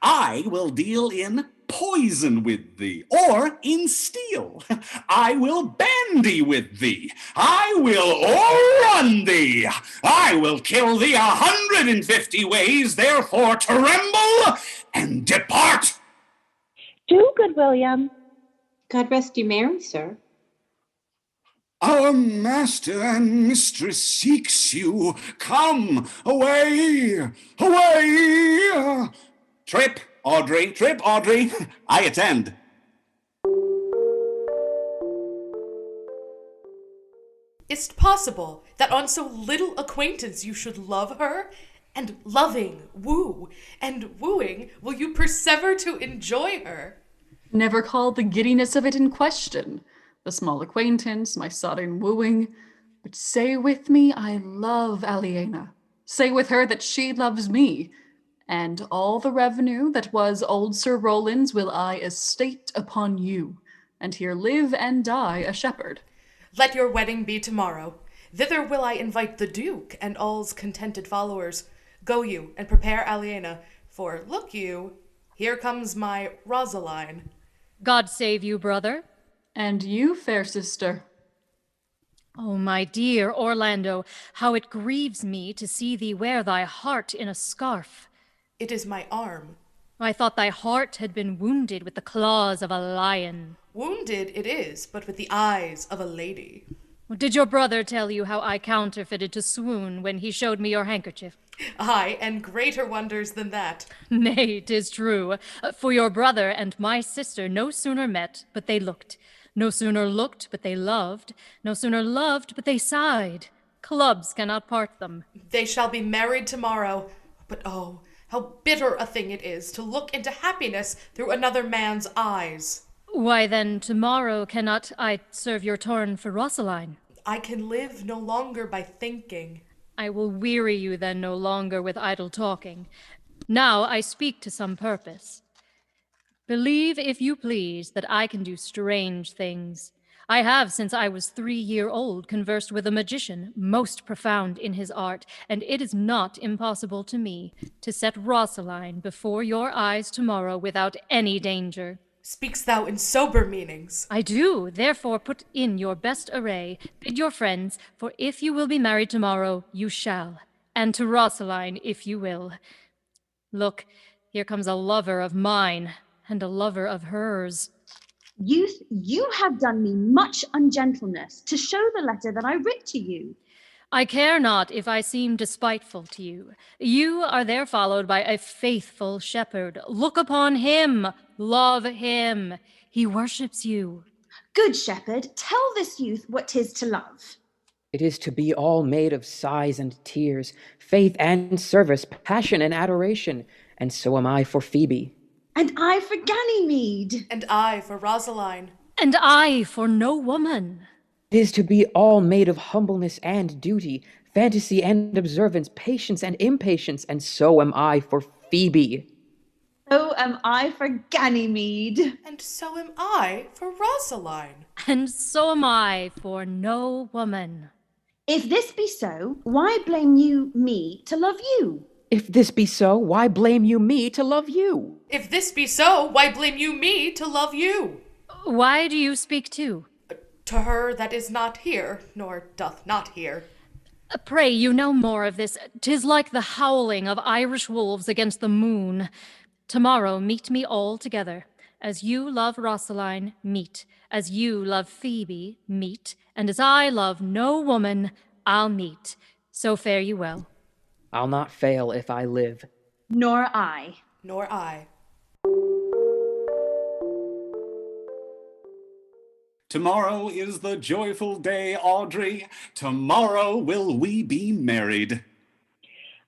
I will deal in poison with thee, or in steel. I will bandy with thee. I will o'errun thee. I will kill thee 150 ways, therefore tremble and depart. Do, good William. God rest you merry, sir. Our master and mistress seeks you. Come, away, away. Trip, Audrey, I attend. Is't possible that on so little acquaintance you should love her? And loving, woo, and wooing, will you persever to enjoy her? Never call the giddiness of it in question. The small acquaintance, my sudden wooing. But say with me I love Aliena. Say with her that she loves me. And all the revenue that was old Sir Roland's will I estate upon you, and here live and die a shepherd. Let your wedding be tomorrow. Thither will I invite the Duke and all's contented followers. Go you and prepare Aliena, for look you, here comes my Rosaline. God save you, brother. And you, fair sister. Oh, my dear Orlando, how it grieves me to see thee wear thy heart in a scarf. It is my arm. I thought thy heart had been wounded with the claws of a lion. Wounded it is, but with the eyes of a lady. Did your brother tell you how I counterfeited to swoon when he showed me your handkerchief? Aye, and greater wonders than that. Nay, 'tis true. For your brother and my sister no sooner met, but they looked. No sooner looked, but they loved. No sooner loved, but they sighed. Clubs cannot part them. They shall be married tomorrow. But oh, how bitter a thing it is to look into happiness through another man's eyes. Why then, tomorrow cannot I serve your turn for Rosaline? I can live no longer by thinking. I will weary you then no longer with idle talking. Now I speak to some purpose. Believe, if you please, that I can do strange things. I have, since I was 3-year-old, conversed with a magician, most profound in his art, and it is not impossible to me to set Rosaline before your eyes tomorrow without any danger. Speakst thou in sober meanings? I do. Therefore put in your best array, bid your friends, for if you will be married tomorrow, you shall, and to Rosaline, if you will. Look, here comes a lover of mine, and a lover of hers. Youth, you have done me much ungentleness to show the letter that I writ to you. I care not if I seem despiteful to you. You are there followed by a faithful shepherd. Look upon him, love him. He worships you. Good shepherd, tell this youth what 'tis to love. It is to be all made of sighs and tears, faith and service, passion and adoration, and so am I for Phoebe. And I for Ganymede. And I for Rosaline. And I for no woman. It is to be all made of humbleness and duty, fantasy and observance, patience and impatience, and so am I for Phoebe. So am I for Ganymede. And so am I for Rosaline. And so am I for no woman. If this be so, why blame you me to love you? If this be so, why blame you me to love you? If this be so, why blame you me to love you? Why do you speak too? To her that is not here, nor doth not hear. Pray, you know more of this. 'Tis like the howling of Irish wolves against the moon. Tomorrow meet me all together. As you love Rosaline, meet. As you love Phoebe, meet. And as I love no woman, I'll meet. So fare you well. I'll not fail if I live. Nor I. Nor I. Tomorrow is the joyful day, Audrey. Tomorrow will we be married.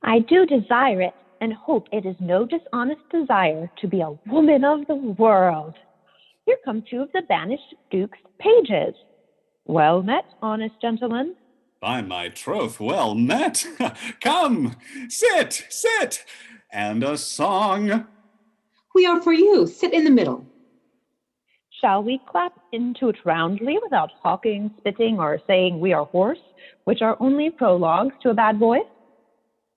I do desire it, and hope it is no dishonest desire to be a woman of the world. Here come 2 of the banished Duke's pages. Well met, honest gentlemen. By my troth, well met. Come, sit, and a song. We are for you. Sit in the middle. Shall we clap into it roundly without hawking, spitting, or saying we are hoarse, which are only prologues to a bad voice?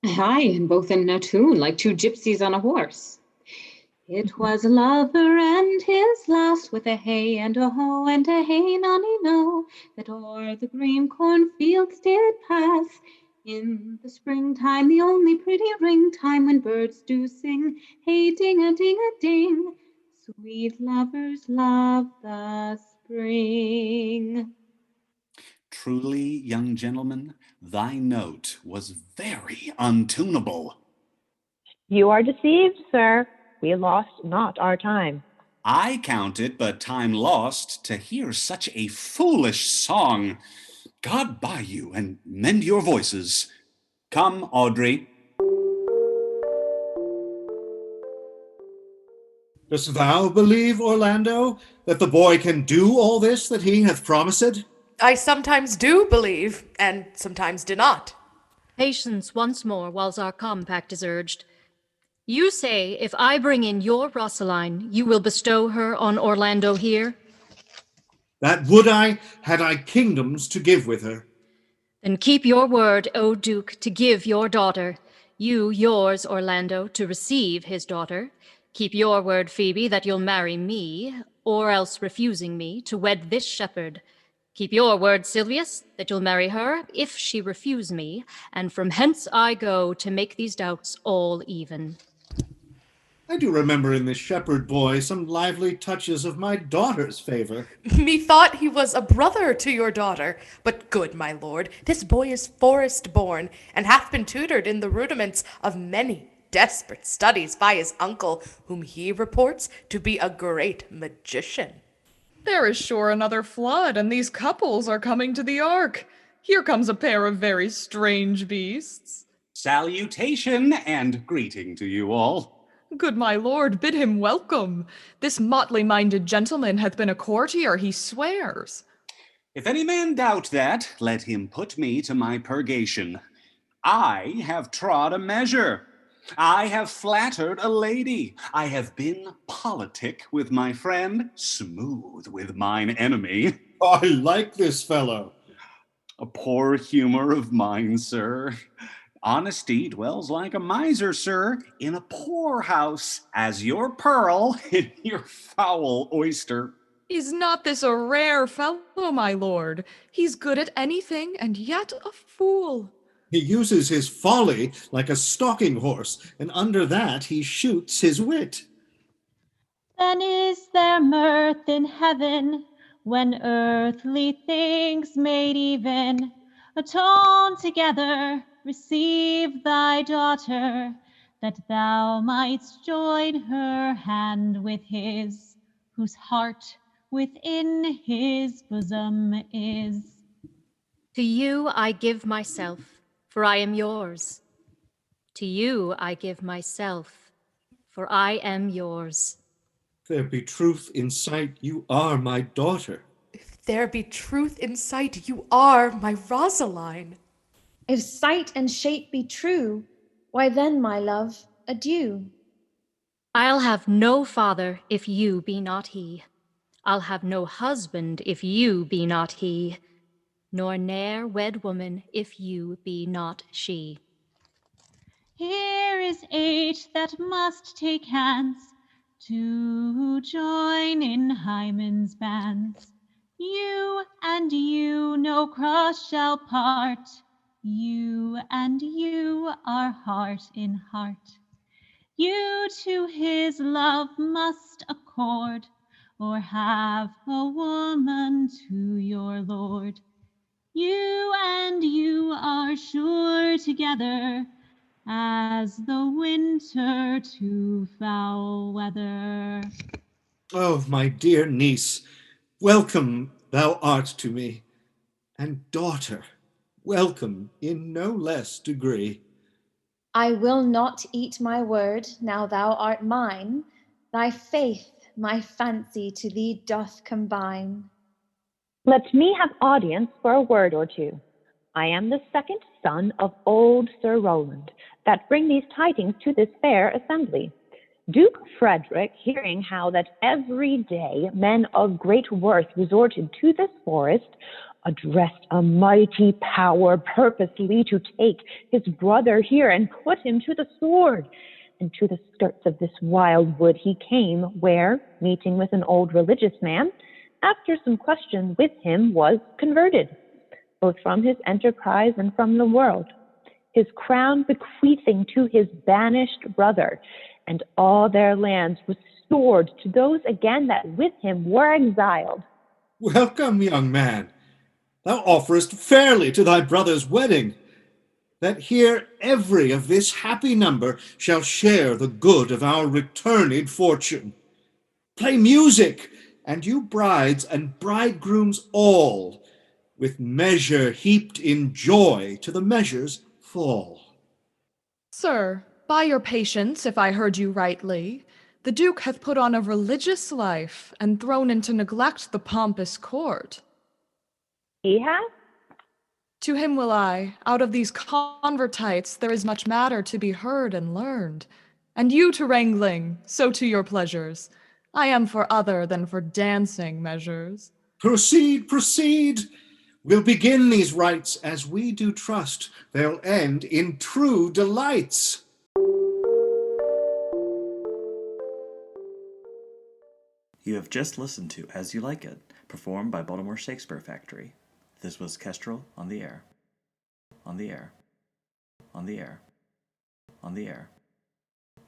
Aye, and both in a tune, like 2 gypsies on a horse. It was a lover and his last, with a hey and a ho and a hey nonny no, that o'er the green cornfields did pass. In the springtime, the only pretty ring time, when birds do sing, hey ding a ding a ding. Sweet lovers love the spring. Truly, young gentleman, thy note was very untunable. You are deceived, sir. We lost not our time. I count it but time lost to hear such a foolish song. God buy you and mend your voices. Come, Audrey. Dost thou believe, Orlando, that the boy can do all this that he hath promised? I sometimes do believe, and sometimes do not. Patience once more, whiles our compact is urged. You say, if I bring in your Rosaline, you will bestow her on Orlando here? That would I, had I kingdoms to give with her. Then keep your word, O Duke, to give your daughter. You yours, Orlando, to receive his daughter. Keep your word, Phoebe, that you'll marry me, or else refusing me, to wed this shepherd. Keep your word, Silvius, that you'll marry her, if she refuse me, and from hence I go to make these doubts all even. I do remember in this shepherd boy some lively touches of my daughter's favour. Methought he was a brother to your daughter. But good my lord, this boy is forest born, and hath been tutored in the rudiments of many desperate studies by his uncle, whom he reports to be a great magician. There is sure another flood, and these couples are coming to the ark. Here comes a pair of very strange beasts. Salutation and greeting to you all. Good my lord, bid him welcome. This motley-minded gentleman hath been a courtier, he swears. If any man doubt that, let him put me to my purgation. I have trod a measure. I have flattered a lady. I have been politic with my friend, smooth with mine enemy. I like this fellow. A poor humor of mine, sir. Honesty dwells like a miser, sir, in a poorhouse, as your pearl in your foul oyster. Is not this a rare fellow, my lord? He's good at anything, and yet a fool. He uses his folly like a stalking horse, and under that he shoots his wit. Then is there mirth in heaven, when earthly things made even atone together, receive thy daughter, that thou mightst join her hand with his, whose heart within his bosom is. To you I give myself, for I am yours. To you I give myself, for I am yours. If there be truth in sight, you are my daughter. If there be truth in sight, you are my Rosaline. If sight and shape be true, why then, my love, adieu. I'll have no father if you be not he. I'll have no husband if you be not he, nor ne'er wed woman if you be not she. Here is 8 that must take hands to join in Hymen's bands. You and you no cross shall part. You and you are heart in heart. You to his love must accord, or have a woman to your lord. You and you are sure together, as the winter to foul weather. Oh, my dear niece, welcome thou art to me, and daughter, welcome in no less degree. I will not eat my word, now thou art mine. Thy faith my fancy to thee doth combine. Let me have audience for a word or two. I am the second son of old Sir Rowland, that bring these tidings to this fair assembly. Duke Frederick, hearing how that every day men of great worth resorted to this forest, addressed a mighty power purposely to take his brother here and put him to the sword. And to the skirts of this wild wood he came, where, meeting with an old religious man, after some question with him was converted, both from his enterprise and from the world, his crown bequeathing to his banished brother, and all their lands restored to those again that with him were exiled. Welcome, young man. Thou offerest fairly to thy brother's wedding, that here every of this happy number shall share the good of our returned fortune. Play music, and you brides and bridegrooms all, with measure heaped in joy to the measure's fall. Sir, by your patience, if I heard you rightly, the Duke hath put on a religious life, and thrown into neglect the pompous court. He hath? To him will I, out of these convertites there is much matter to be heard and learned. And you to wrangling, so to your pleasures. I am for other than for dancing measures. Proceed, proceed. We'll begin these rites as we do trust they'll end in true delights. You have just listened to As You Like It, performed by Baltimore Shakespeare Factory. This was Kestrel on the air. On the air. On the air. On the air.